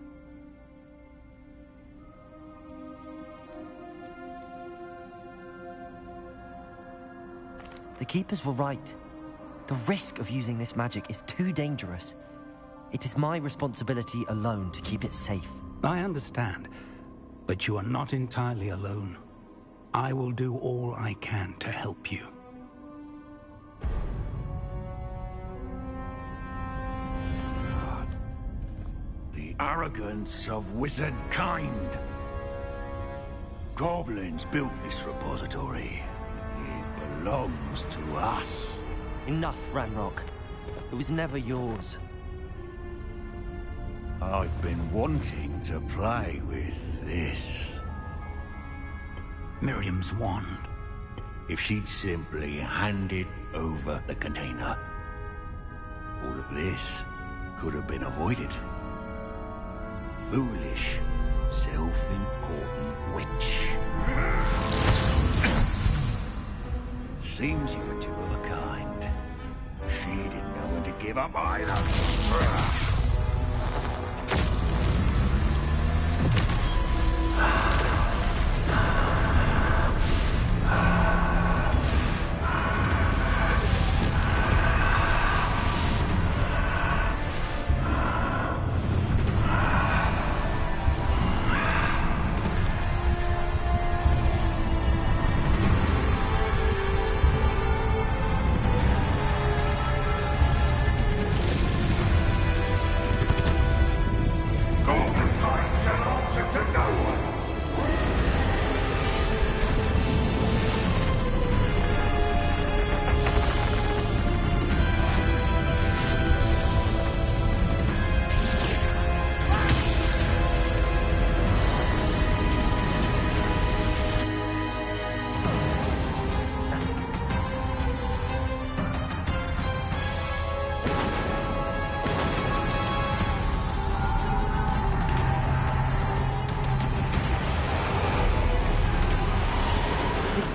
The Keepers were right. The risk of using this magic is too dangerous. It is my responsibility alone to keep it safe. I understand, but you are not entirely alone. I will do all I can to help you. arrogance of wizard kind. Goblins built this repository. It belongs to us. Enough, Ranrock. It was never yours. I've been wanting to play with this. Miriam's wand. If she'd simply handed over the container, all of this could have been avoided. Foolish, self-important witch. Seems you were two of a kind. She didn't know when to give up either.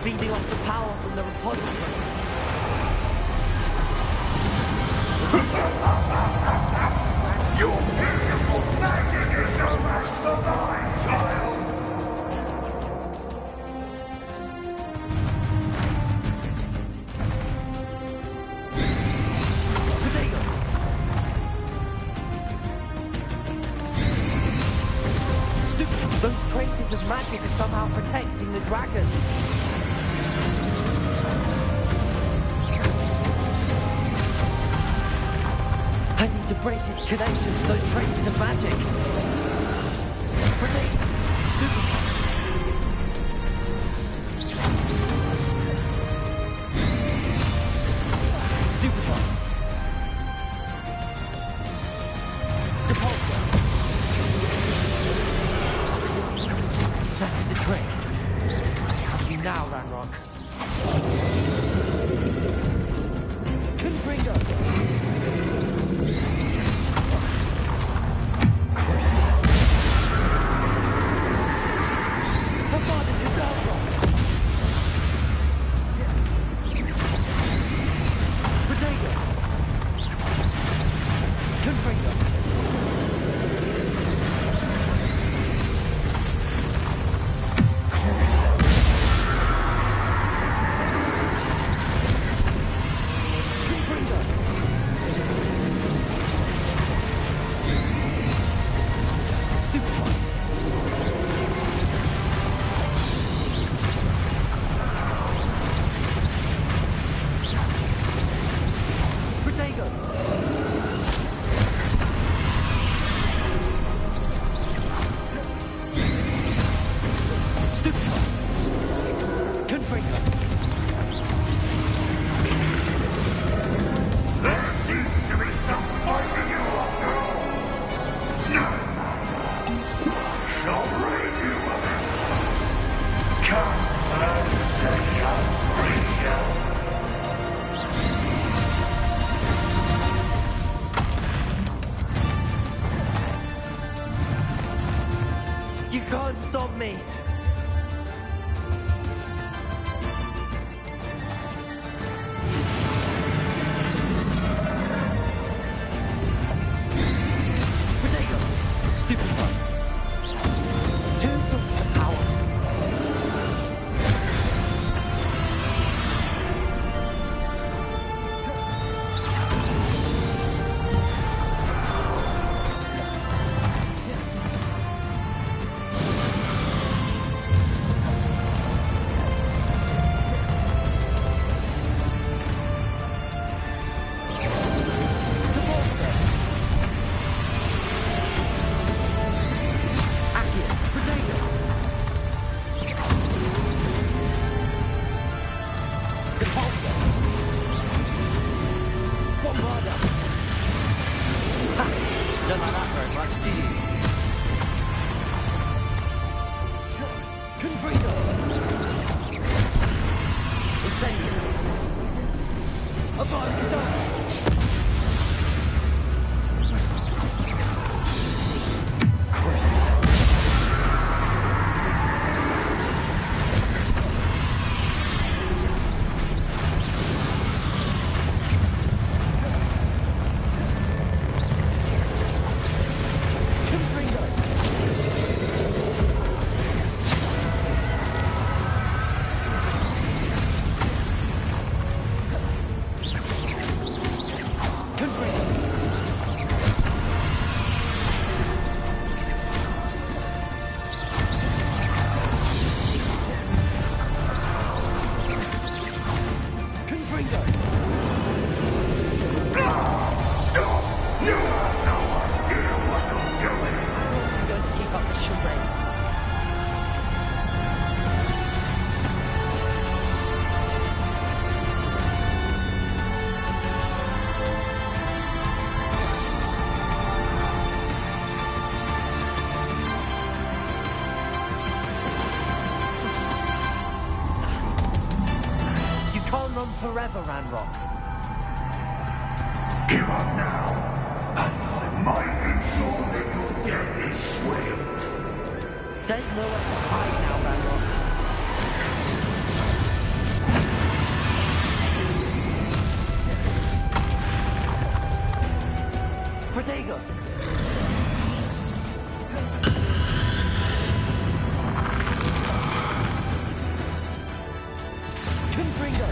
Feeding off the power from the repository. Your beautiful magic is no match for mine, child! Stupid! Those traces of magic are somehow protecting the dragon. I need to break its connection to those traces of magic. Stupefy. Depulsor. That's the trick. You now, Ranrock. Confringo. You can't stop me. Potato. Stupid one. Two sources of power. Bombarda! Ha! Don't like that very much, do you? Confringo! Incendio! Abandonado! Forever, Ranrock. Give up now, and I might ensure that your death is swift. There's nowhere to hide now, Ranrock. Protego! Confringo!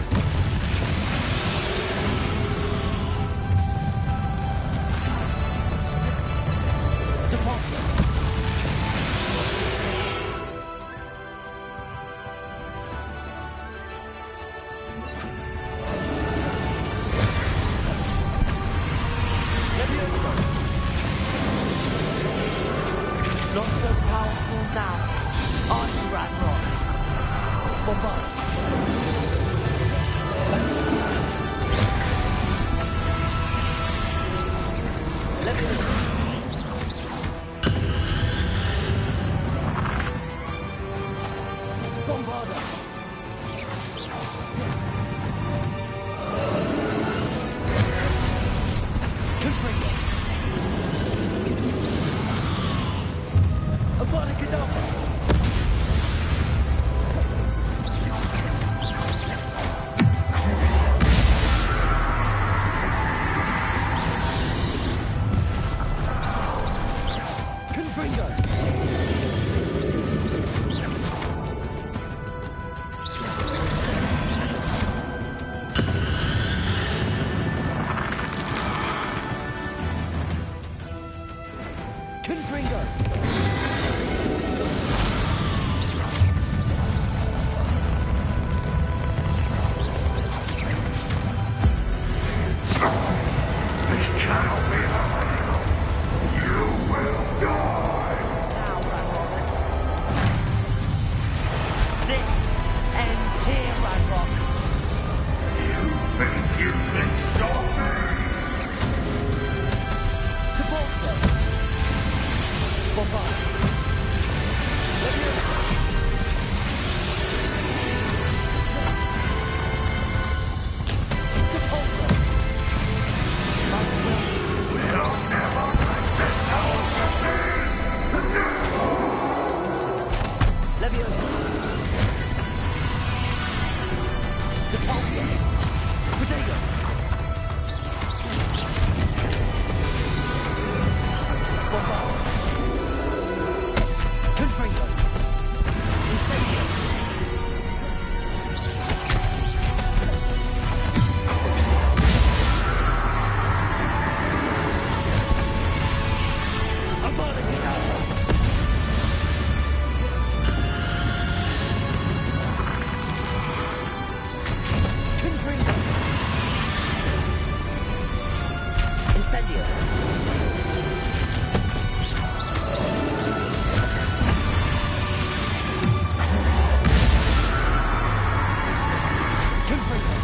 Not so powerful now, are you, Ranrock? Bombard! Leviosa! Bombarda! Confringo! Abracadabra! Confringo! Confringo! This cannot be happening. You will die. Now, Ranrock. This ends here, Ranrock. You think you can stop me? Cabalzo! Bombard! Leviosa! Cabalzo! We'll never let this hour begin. Leviosa! Cabalzo! Protego! Bombard! Confringo! Incendio! Avada Kedavra! Confringo! Incendio! Confringo!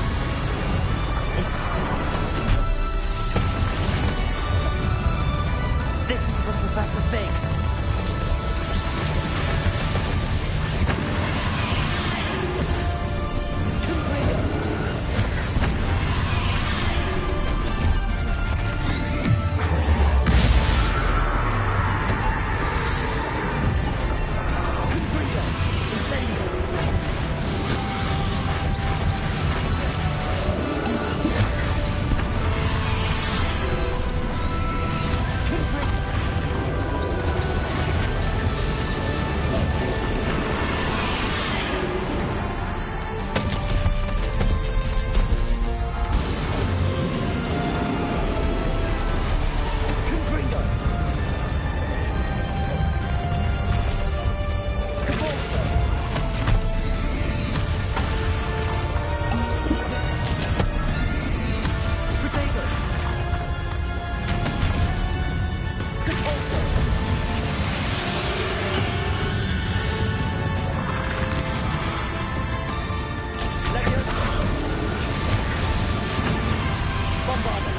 Father.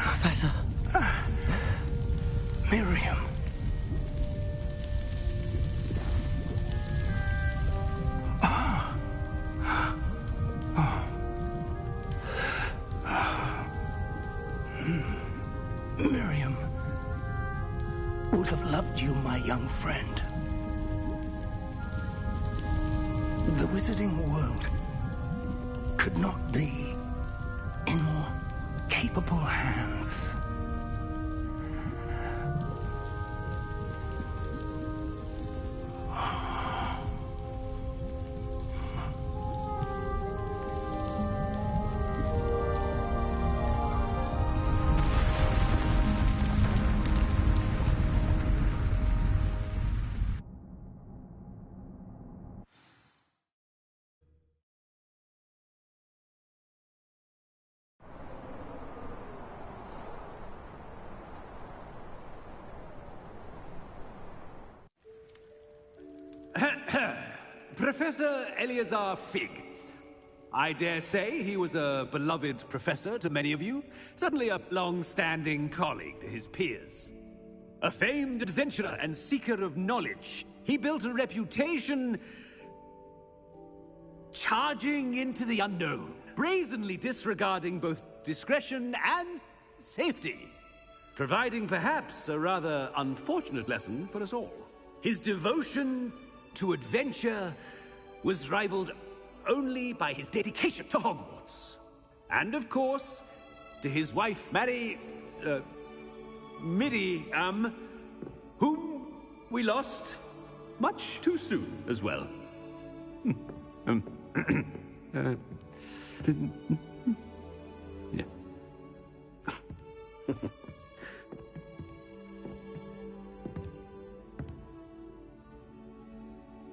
Professor. Miriam. Miriam would have loved you, my young friend. The wizarding world could not be in more capable hands. Professor Eleazar Fig. I dare say he was a beloved professor to many of you, certainly a long-standing colleague to his peers. A famed adventurer and seeker of knowledge, he built a reputation charging into the unknown, brazenly disregarding both discretion and safety, providing perhaps a rather unfortunate lesson for us all. His devotion to adventure was rivaled only by his dedication to Hogwarts. And of course, to his wife, Miriam, whom we lost much too soon as well. Yeah.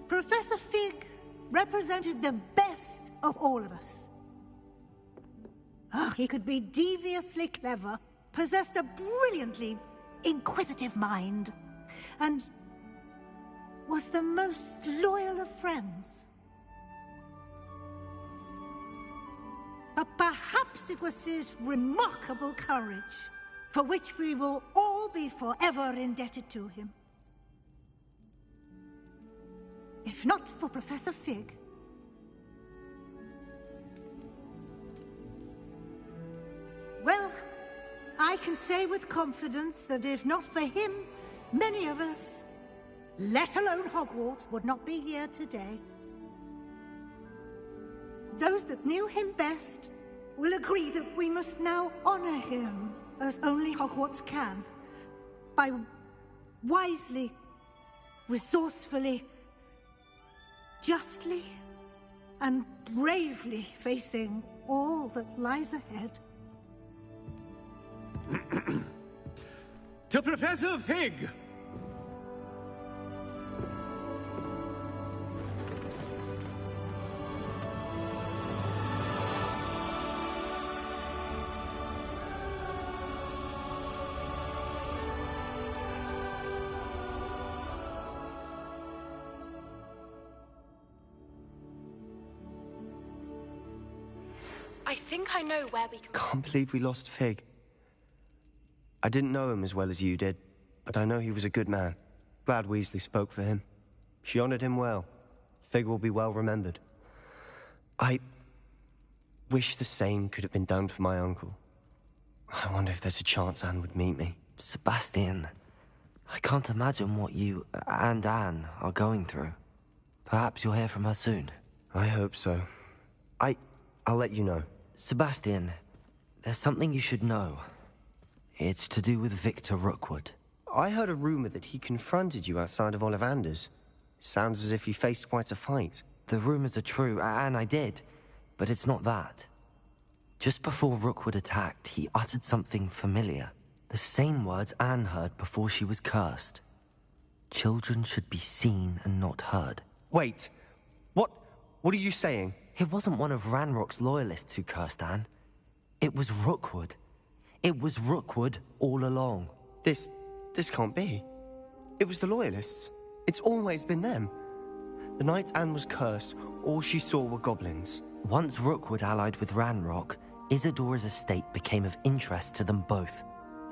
Professor Fig represented the best of all of us. He could be deviously clever, possessed a brilliantly inquisitive mind, and was the most loyal of friends. But perhaps it was his remarkable courage, for which we will all be forever indebted to him. If not for Professor Fig, well, I can say with confidence that if not for him, many of us, let alone Hogwarts, would not be here today. those that knew him best will agree that we must now honor him as only Hogwarts can, by wisely, resourcefully, justly, and bravely facing all that lies ahead. To Professor Fig! I think I know where we can... Can't believe we lost Fig. I didn't know him as well as you did, but I know he was a good man. Glad Weasley spoke for him. She honored him well. Fig will be well remembered. I wish the same could have been done for my uncle. I wonder if there's a chance Anne would meet me. Sebastian, I can't imagine what you and Anne are going through. Perhaps you'll hear from her soon. I hope so. I'll let you know. Sebastian, there's something you should know. It's to do with Victor Rookwood. I heard a rumor that he confronted you outside of Ollivander's. Sounds as if he faced quite a fight. The rumors are true, and I did. But it's not that. Just before Rookwood attacked, he uttered something familiar. The same words Anne heard before she was cursed. Children should be seen and not heard. Wait. What are you saying? It wasn't one of Ranrock's loyalists who cursed Anne. It was Rookwood. It was Rookwood all along. This can't be. It was the Loyalists. It's always been them. The night Anne was cursed, all she saw were goblins. Once Rookwood allied with Ranrock, Isadora's estate became of interest to them both.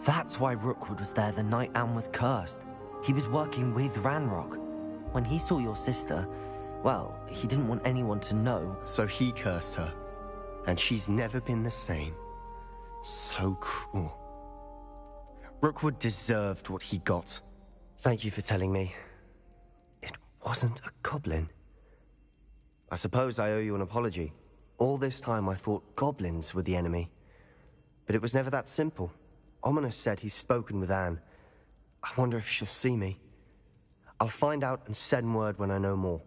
That's why Rookwood was there the night Anne was cursed. He was working with Ranrock. When he saw your sister, well, he didn't want anyone to know. So he cursed her. And she's never been the same. So cruel. Rookwood deserved what he got. Thank you for telling me. It wasn't a goblin. I suppose I owe you an apology. All this time I thought goblins were the enemy. But it was never that simple. Ominous said he's spoken with Anne. I wonder if she'll see me. I'll find out and send word when I know more.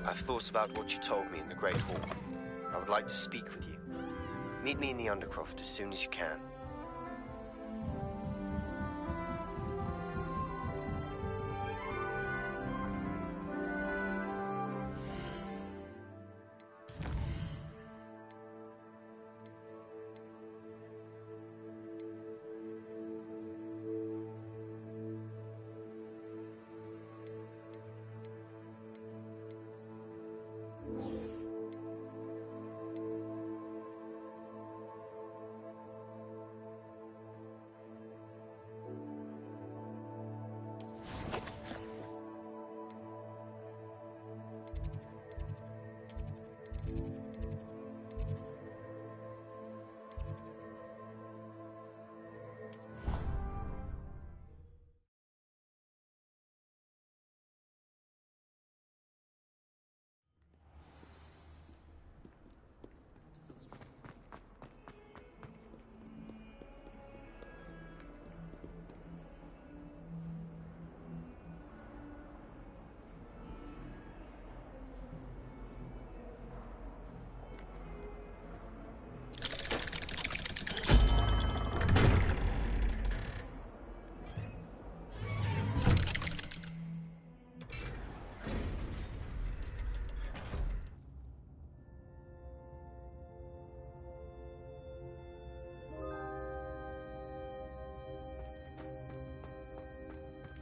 I've thought about what you told me in the Great Hall. I would like to speak with you. Meet me in the Undercroft as soon as you can.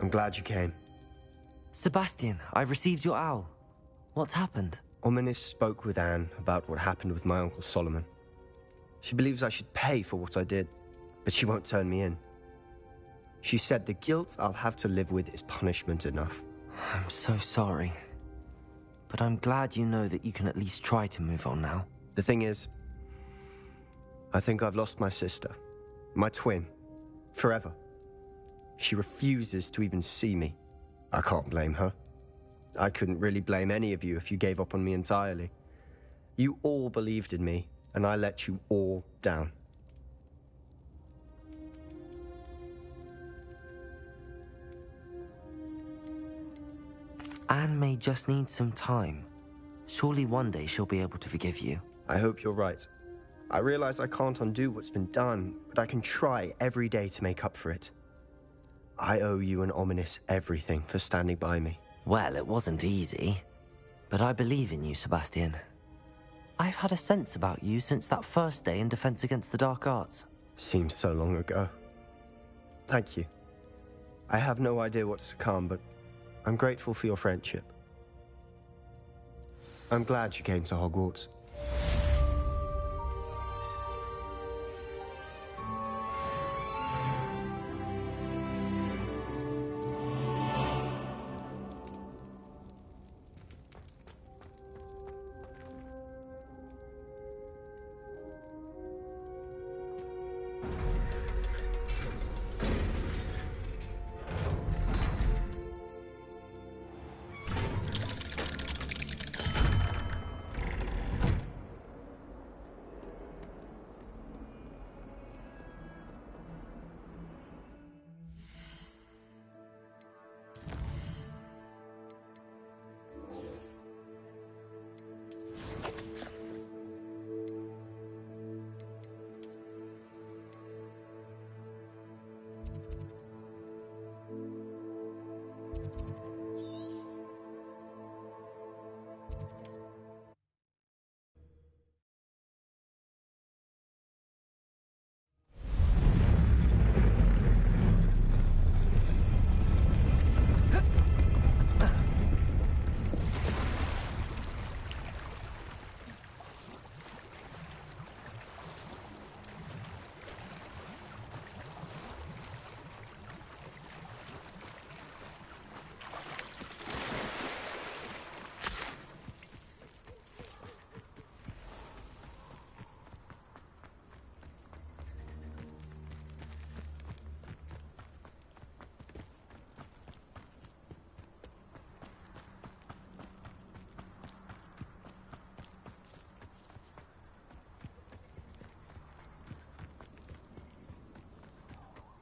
I'm glad you came. Sebastian, I received your owl. What's happened? Ominis spoke with Anne about what happened with my Uncle Solomon. She believes I should pay for what I did, but she won't turn me in. She said the guilt I'll have to live with is punishment enough. I'm so sorry. But I'm glad you know that you can at least try to move on now. The thing is, I think I've lost my sister, my twin, forever. She refuses to even see me. I can't blame her. I couldn't really blame any of you if you gave up on me entirely. You all believed in me, and I let you all down. Anne may just need some time. Surely one day she'll be able to forgive you. I hope you're right. I realize I can't undo what's been done, but I can try every day to make up for it. I owe you and Ominis everything for standing by me. Well, it wasn't easy. But I believe in you, Sebastian. I've had a sense about you since that first day in Defense Against the Dark Arts. Seems so long ago. Thank you. I have no idea what's to come, but I'm grateful for your friendship. I'm glad you came to Hogwarts.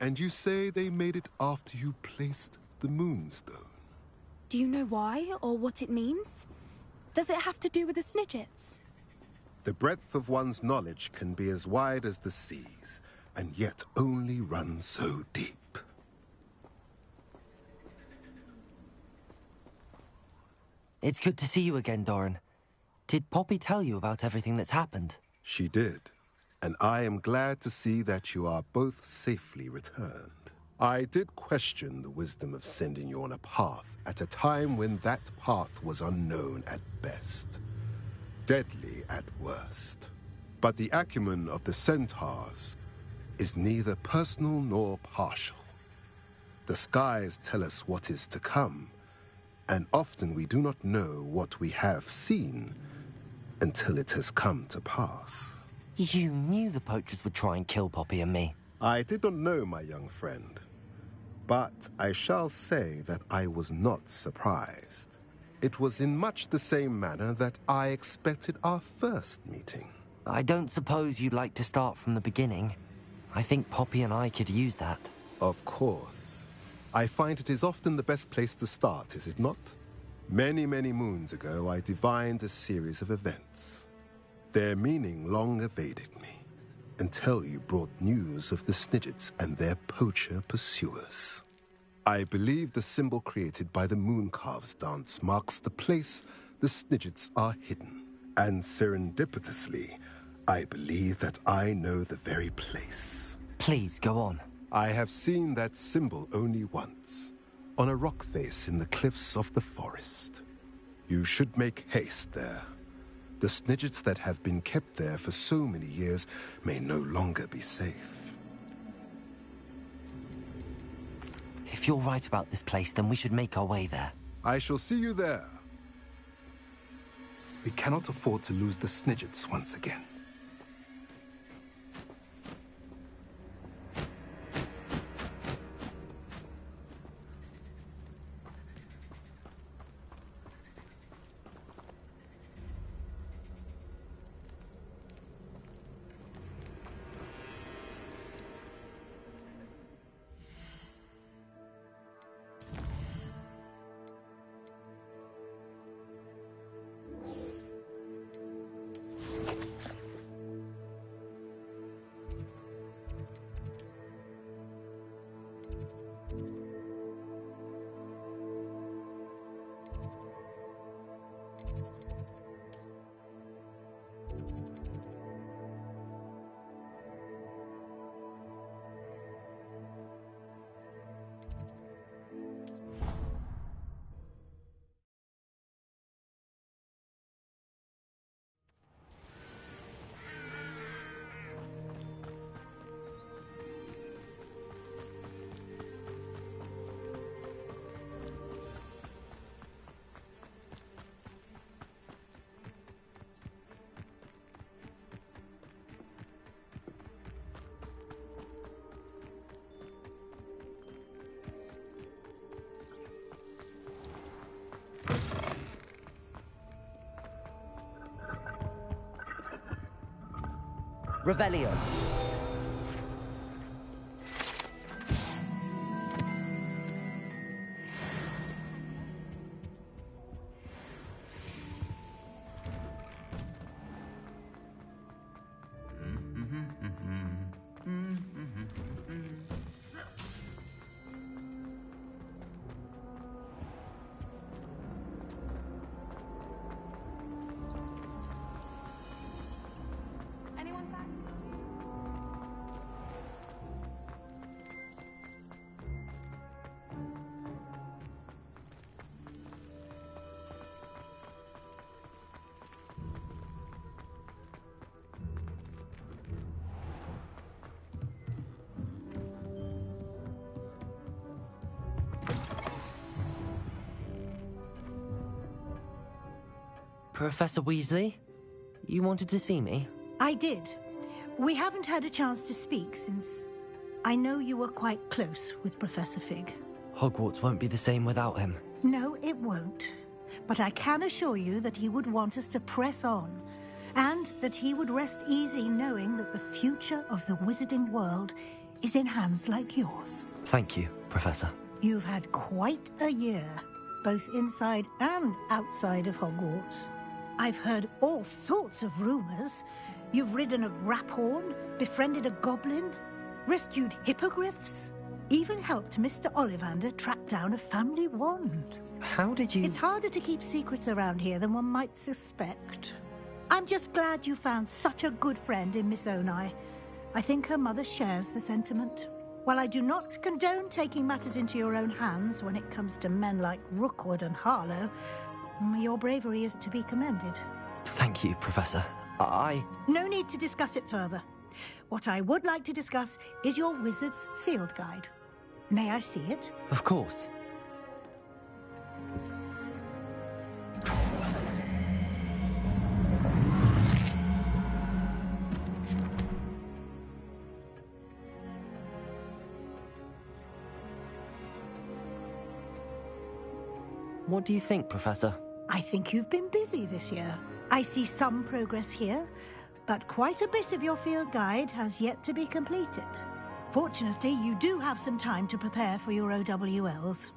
And you say they made it after you placed the Moonstone? Do you know why, or what it means? Does it have to do with the Snidgets? The breadth of one's knowledge can be as wide as the seas, and yet only run so deep. It's good to see you again, Doran. Did Poppy tell you about everything that's happened? She did, and I am glad to see that you are both safely returned. I did question the wisdom of sending you on a path at a time when that path was unknown at best, deadly at worst. But the acumen of the centaurs is neither personal nor partial. The skies tell us what is to come, and often we do not know what we have seen until it has come to pass. You knew the poachers would try and kill Poppy and me. I did not know, my young friend. But I shall say that I was not surprised. It was in much the same manner that I expected our first meeting. I don't suppose you'd like to start from the beginning. I think Poppy and I could use that. Of course. I find it is often the best place to start, is it not? Many, many moons ago, I divined a series of events. Their meaning long evaded me, until you brought news of the Snidgets and their poacher pursuers. I believe the symbol created by the Mooncalves dance marks the place the Snidgets are hidden. And serendipitously, I believe that I know the very place. Please, go on. I have seen that symbol only once, on a rock face in the cliffs of the forest. You should make haste there. The Snidgets that have been kept there for so many years may no longer be safe. If you're right about this place, then we should make our way there. I shall see you there. We cannot afford to lose the Snidgets once again. Revelio. Professor Weasley? You wanted to see me? I did. We haven't had a chance to speak since I know you were quite close with Professor Fig. Hogwarts won't be the same without him. No, it won't. But I can assure you that he would want us to press on, and that he would rest easy knowing that the future of the wizarding world is in hands like yours. Thank you, Professor. You've had quite a year, both inside and outside of Hogwarts. I've heard all sorts of rumors. You've ridden a graphorn, befriended a goblin, rescued hippogriffs, even helped Mr. Ollivander track down a family wand. How did you... It's harder to keep secrets around here than one might suspect. I'm just glad you found such a good friend in Miss Onai. I think her mother shares the sentiment. While I do not condone taking matters into your own hands when it comes to men like Rookwood and Harlow, your bravery is to be commended. Thank you, Professor. No need to discuss it further. What I would like to discuss is your wizard's field guide. May I see it? Of course. What do you think, Professor? I think you've been busy this year. I see some progress here, but quite a bit of your field guide has yet to be completed. Fortunately, you do have some time to prepare for your OWLs.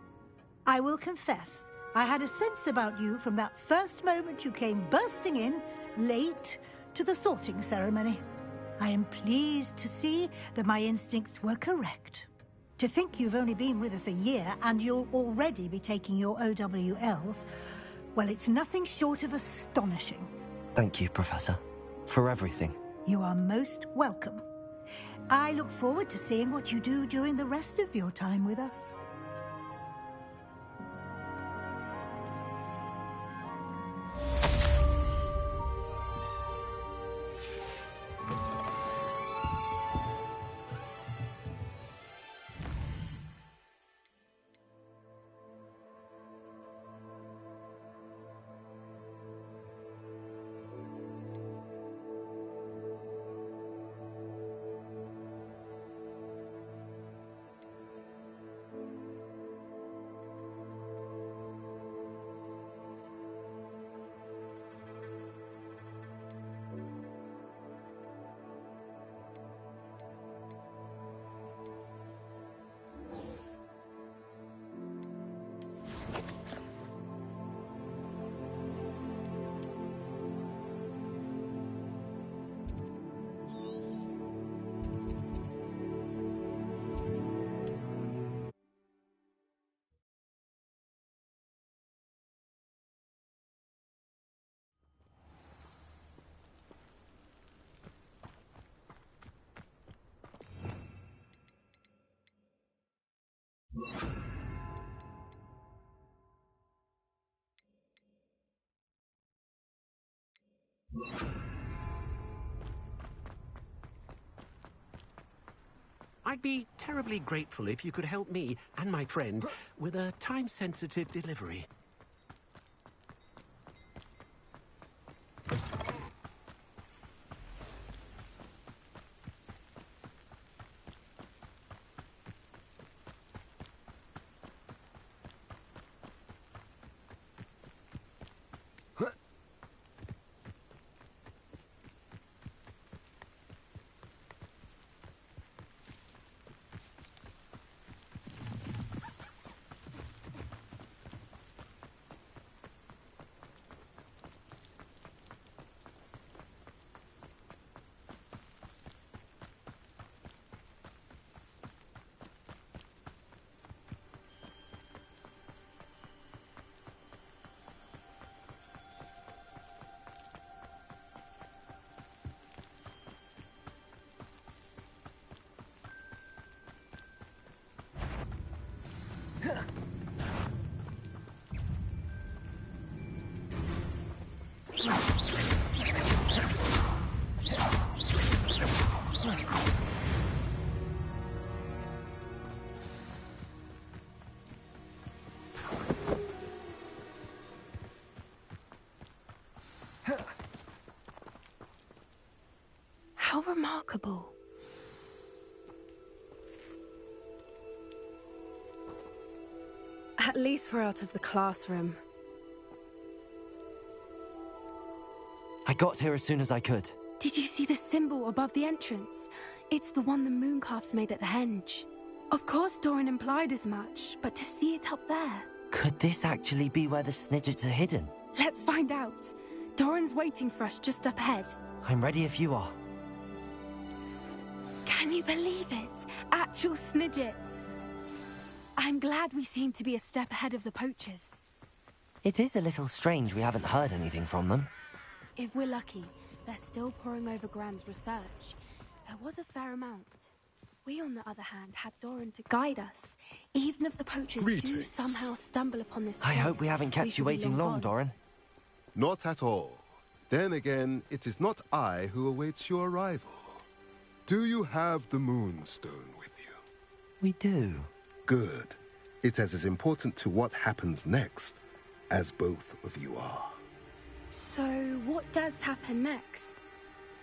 I will confess, I had a sense about you from that first moment you came bursting in, late, to the sorting ceremony. I am pleased to see that my instincts were correct. To think you've only been with us a year and you'll already be taking your OWLs, well, it's nothing short of astonishing. Thank you, Professor, for everything. You are most welcome. I look forward to seeing what you do during the rest of your time with us. I'd be terribly grateful if you could help me and my friend with a time-sensitive delivery. How remarkable. At least we're out of the classroom. I got here as soon as I could. Did you see the symbol above the entrance? It's the one the mooncalfs made at the henge. Of course Doran implied as much, but to see it up there... Could this actually be where the Snidgets are hidden? Let's find out. Doran's waiting for us just up ahead. I'm ready if you are. Can you believe it? Actual Snidgets. I'm glad we seem to be a step ahead of the poachers. It is a little strange we haven't heard anything from them. If we're lucky, they're still poring over Gran's research. There was a fair amount. We, on the other hand, had Doran to guide us. Even if the poachers do somehow stumble upon this place, I hope we haven't kept you waiting long, Doran. Not at all. Then again, it is not I who awaits your arrival. Do you have the Moonstone with you? We do. Good. It is as important to what happens next as both of you are. So, what does happen next?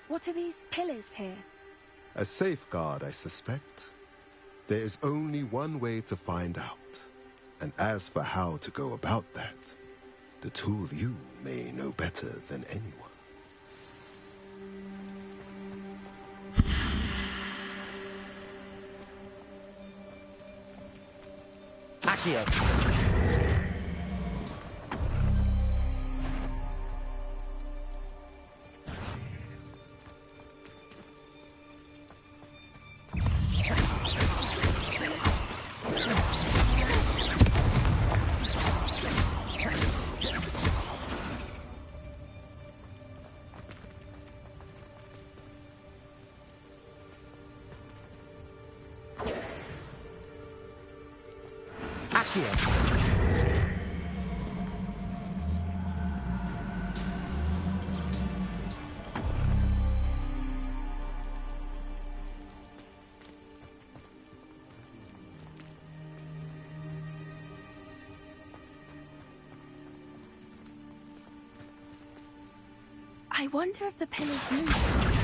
What are these pillars here? A safeguard, I suspect. There is only one way to find out. And as for how to go about that, the two of you may know better than anyone. Accio. I wonder if the pillars move.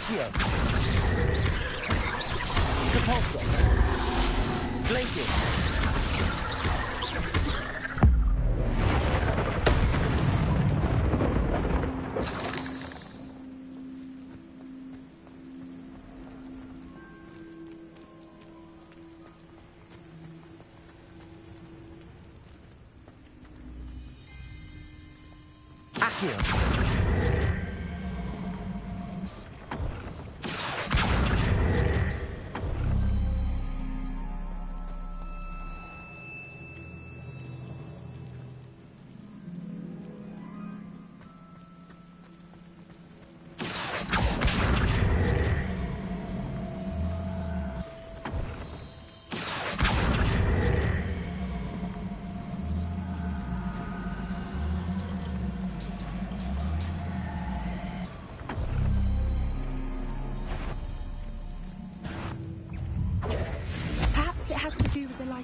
Accio! Repulsor! Glacius! Accio!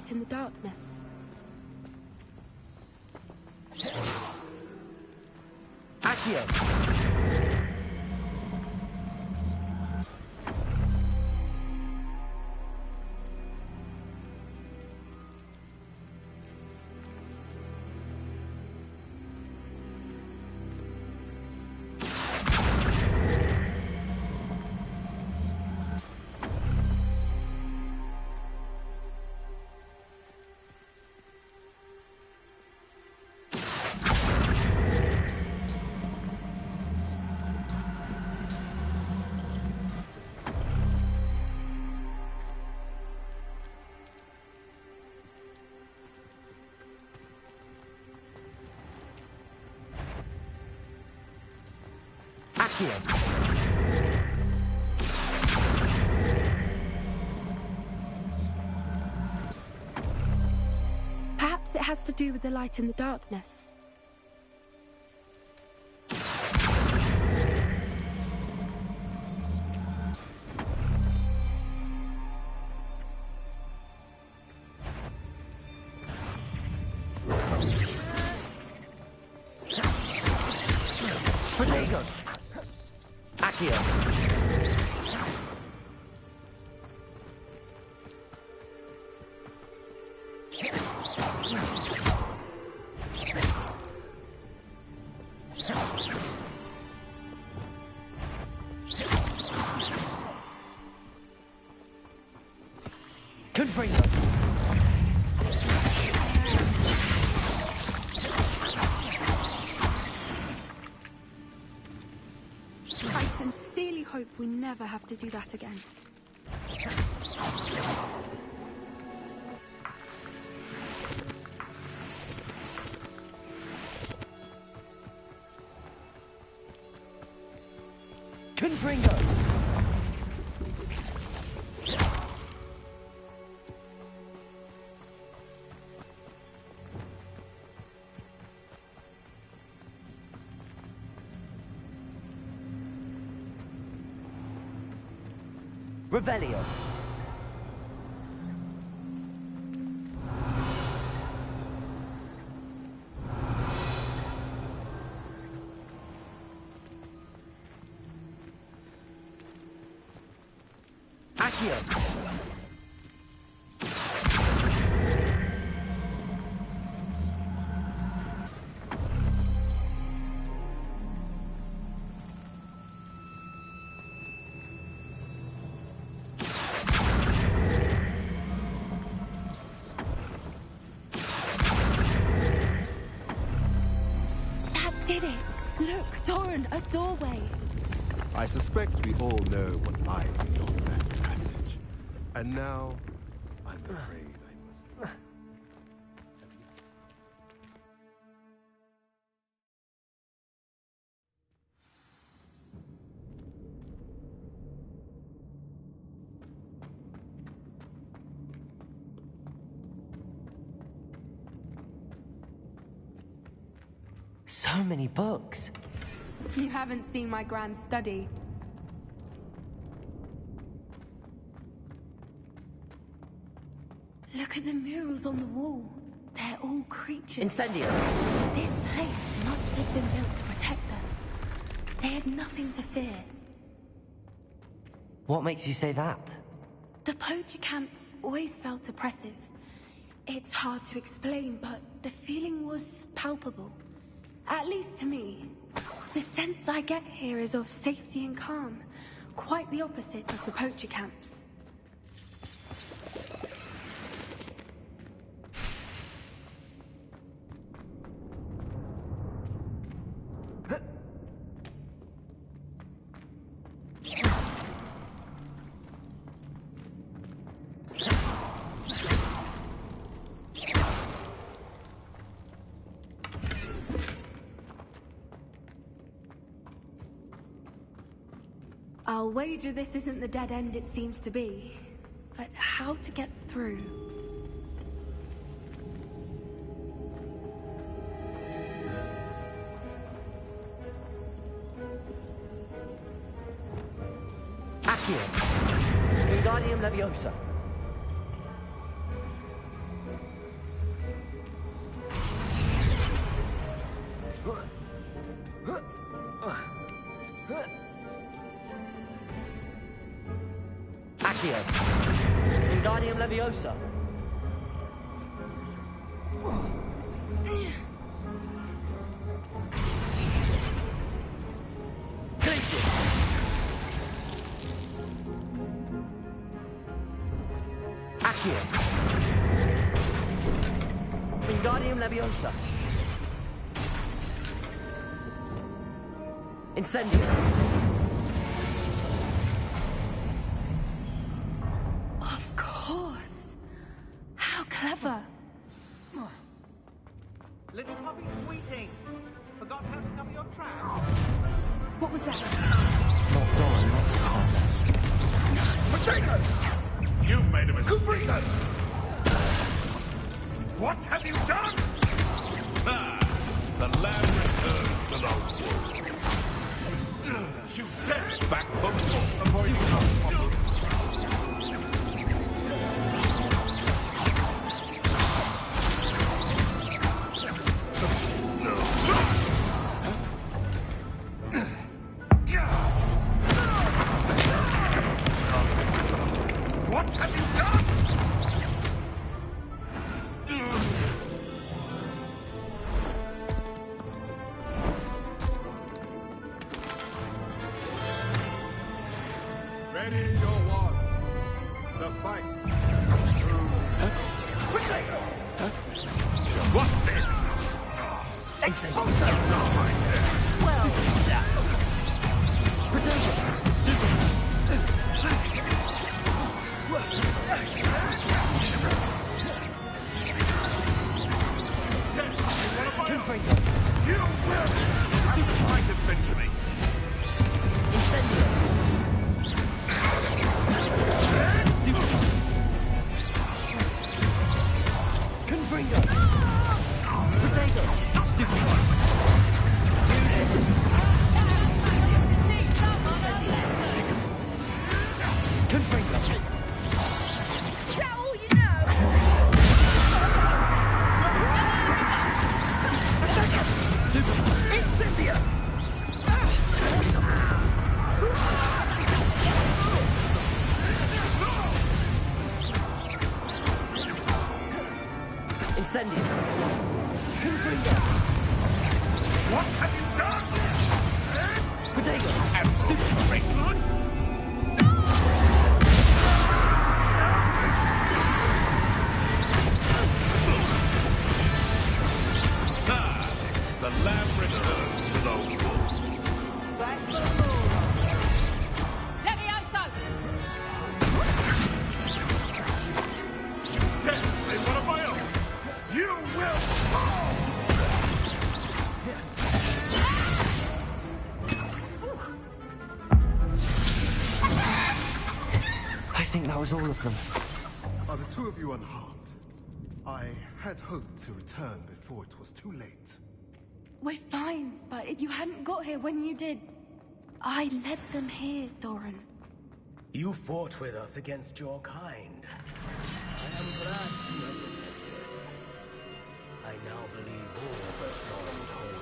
In the darkness. Accio! Accio! Perhaps it has to do with the light in the darkness. Protego! Accio! Confringo! I sincerely hope we never have to do that again. Confringo! Revelio. Accio. Did it! Look, Doran, a doorway. I suspect we all know what lies beyond that passage. And now, I'm afraid I must... So many books. You haven't seen my grand study. Look at the murals on the wall. They're all creatures. Incendio. This place must have been built to protect them. They had nothing to fear. What makes you say that? The poacher camps always felt oppressive. It's hard to explain, but the feeling was palpable. At least to me. The sense I get here is of safety and calm. Quite the opposite of the poacher camps. I'll wager this isn't the dead end it seems to be. But how to get through? Accio! Wingardium Leviosa! Accio! Wingardium Leviosa! Glacius! Accio! Wingardium Leviosa! Incendio! Of course. How clever. Little puppy squeaking. Forgot how to cover your trap. What was that? Not Doran, not Cassandra. Potatoes! You've made a mistake. What have you done? Ah, the lamb returns to the wolf. You dare! Back from wolf. Avoiding our problem. What have you done? Ready your wands. The fight. Quickly! What's this? Incendio! Well, you will! Try to venture me. Incendio! Confringo! Potato! Stupid one! Confringo! Is that all you know? Incendio! Incendio! Confringo! What have you done? Potato! Stupid straight line? The lamb returns to the wolf. Back for the Lord. Levioso! Dare slay one of my own. You will fall. I think that was all of them. Are the two of you unharmed? I had hoped to return before it was too late. We're fine, but if you hadn't got here when you did, I led them here, Doran. You fought with us against your kind. I am glad to have witnessed this. I now believe all that Doran told me.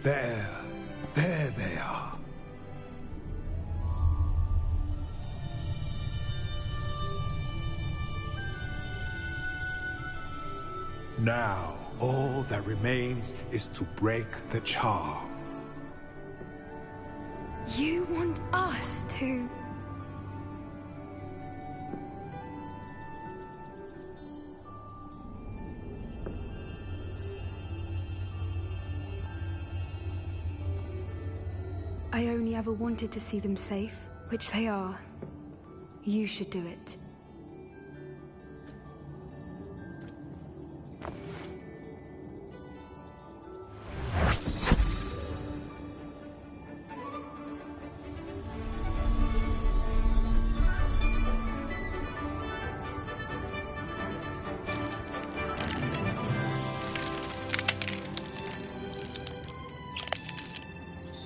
There they are. Now, all that remains is to break the charm. You want us to... I only ever wanted to see them safe, which they are. You should do it.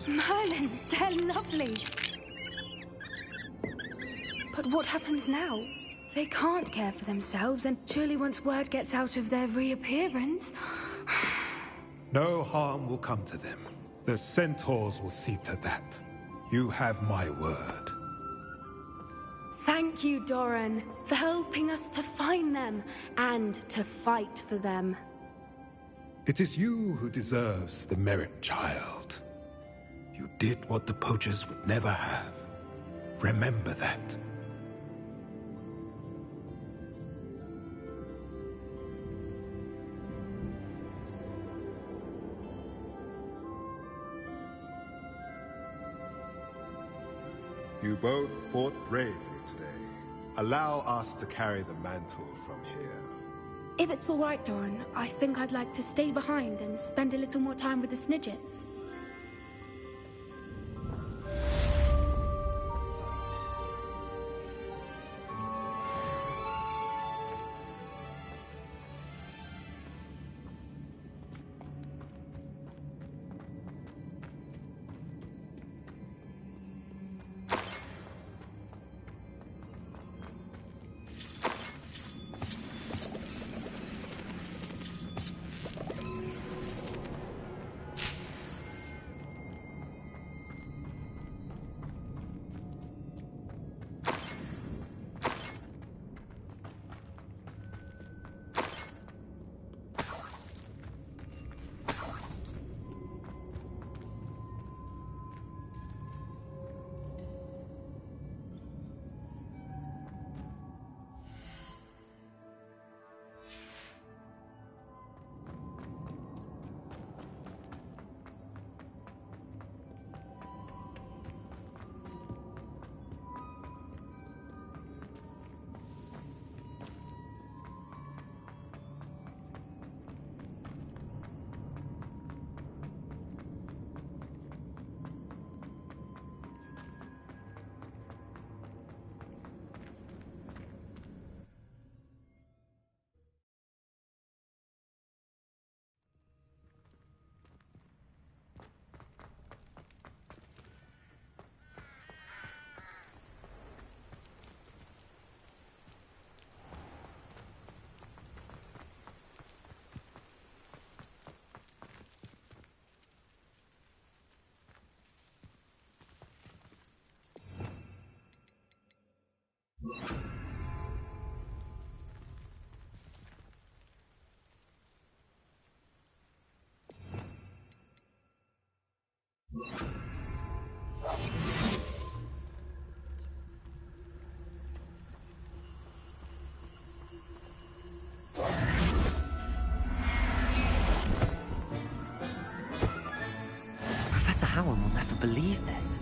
Merlin, they're lovely. But what happens now? They can't care for themselves, and surely once word gets out of their reappearance... No harm will come to them. The centaurs will see to that. You have my word. Thank you, Doran, for helping us to find them, and to fight for them. It is you who deserves the merit, child. You did what the poachers would never have. Remember that. You both fought bravely today. Allow us to carry the mantle from here. If it's all right, Doran, I think I'd like to stay behind and spend a little more time with the Snidgets. Professor Howard will never believe this.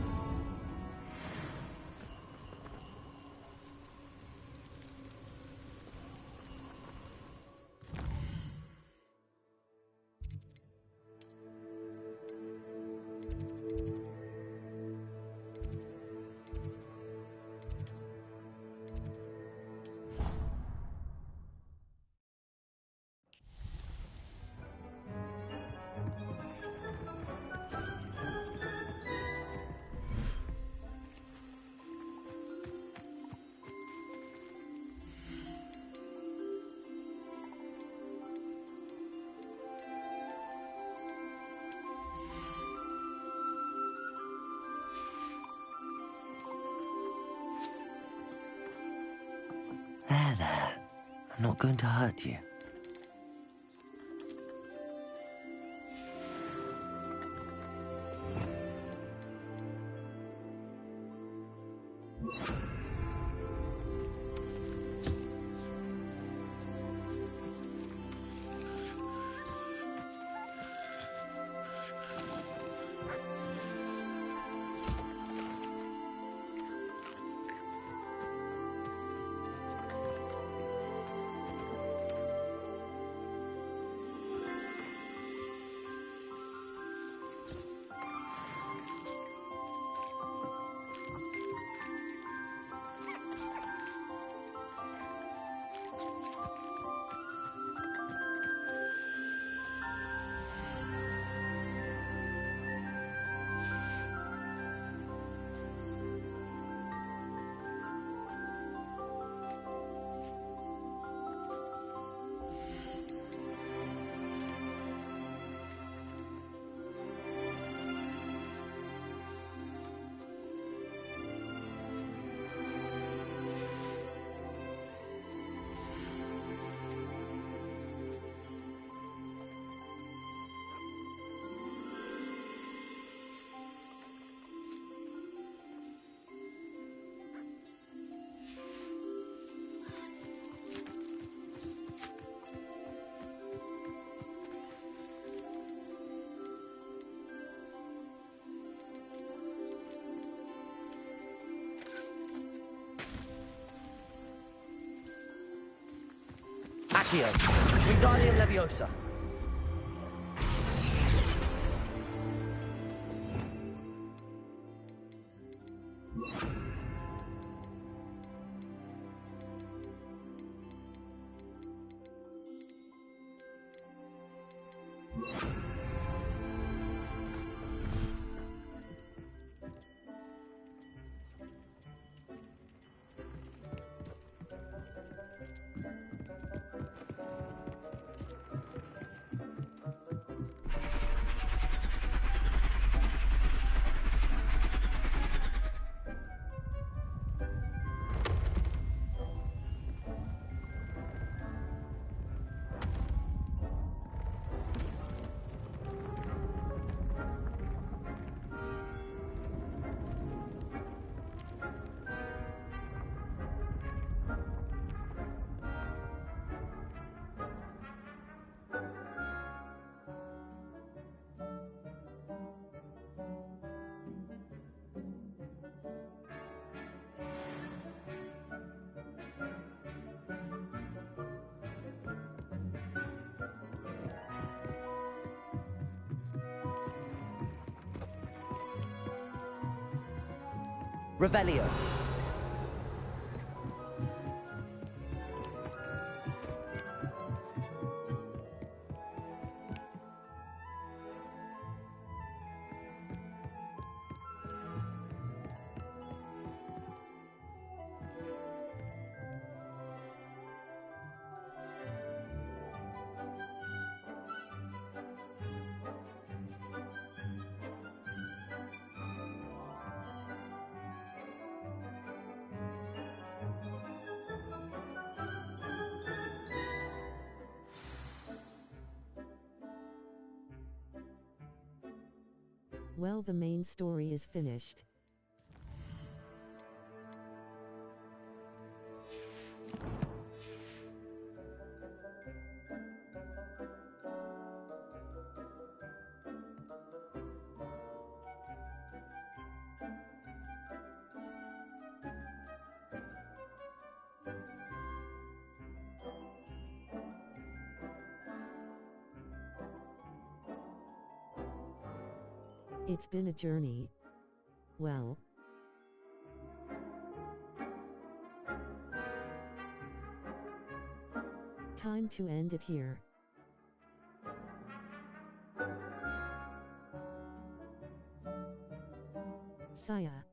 not going to hurt you. Accio, Wingardium Leviosa. Revelio. Well, the main story is finished. It's been a journey. Well, time to end it here. Saya.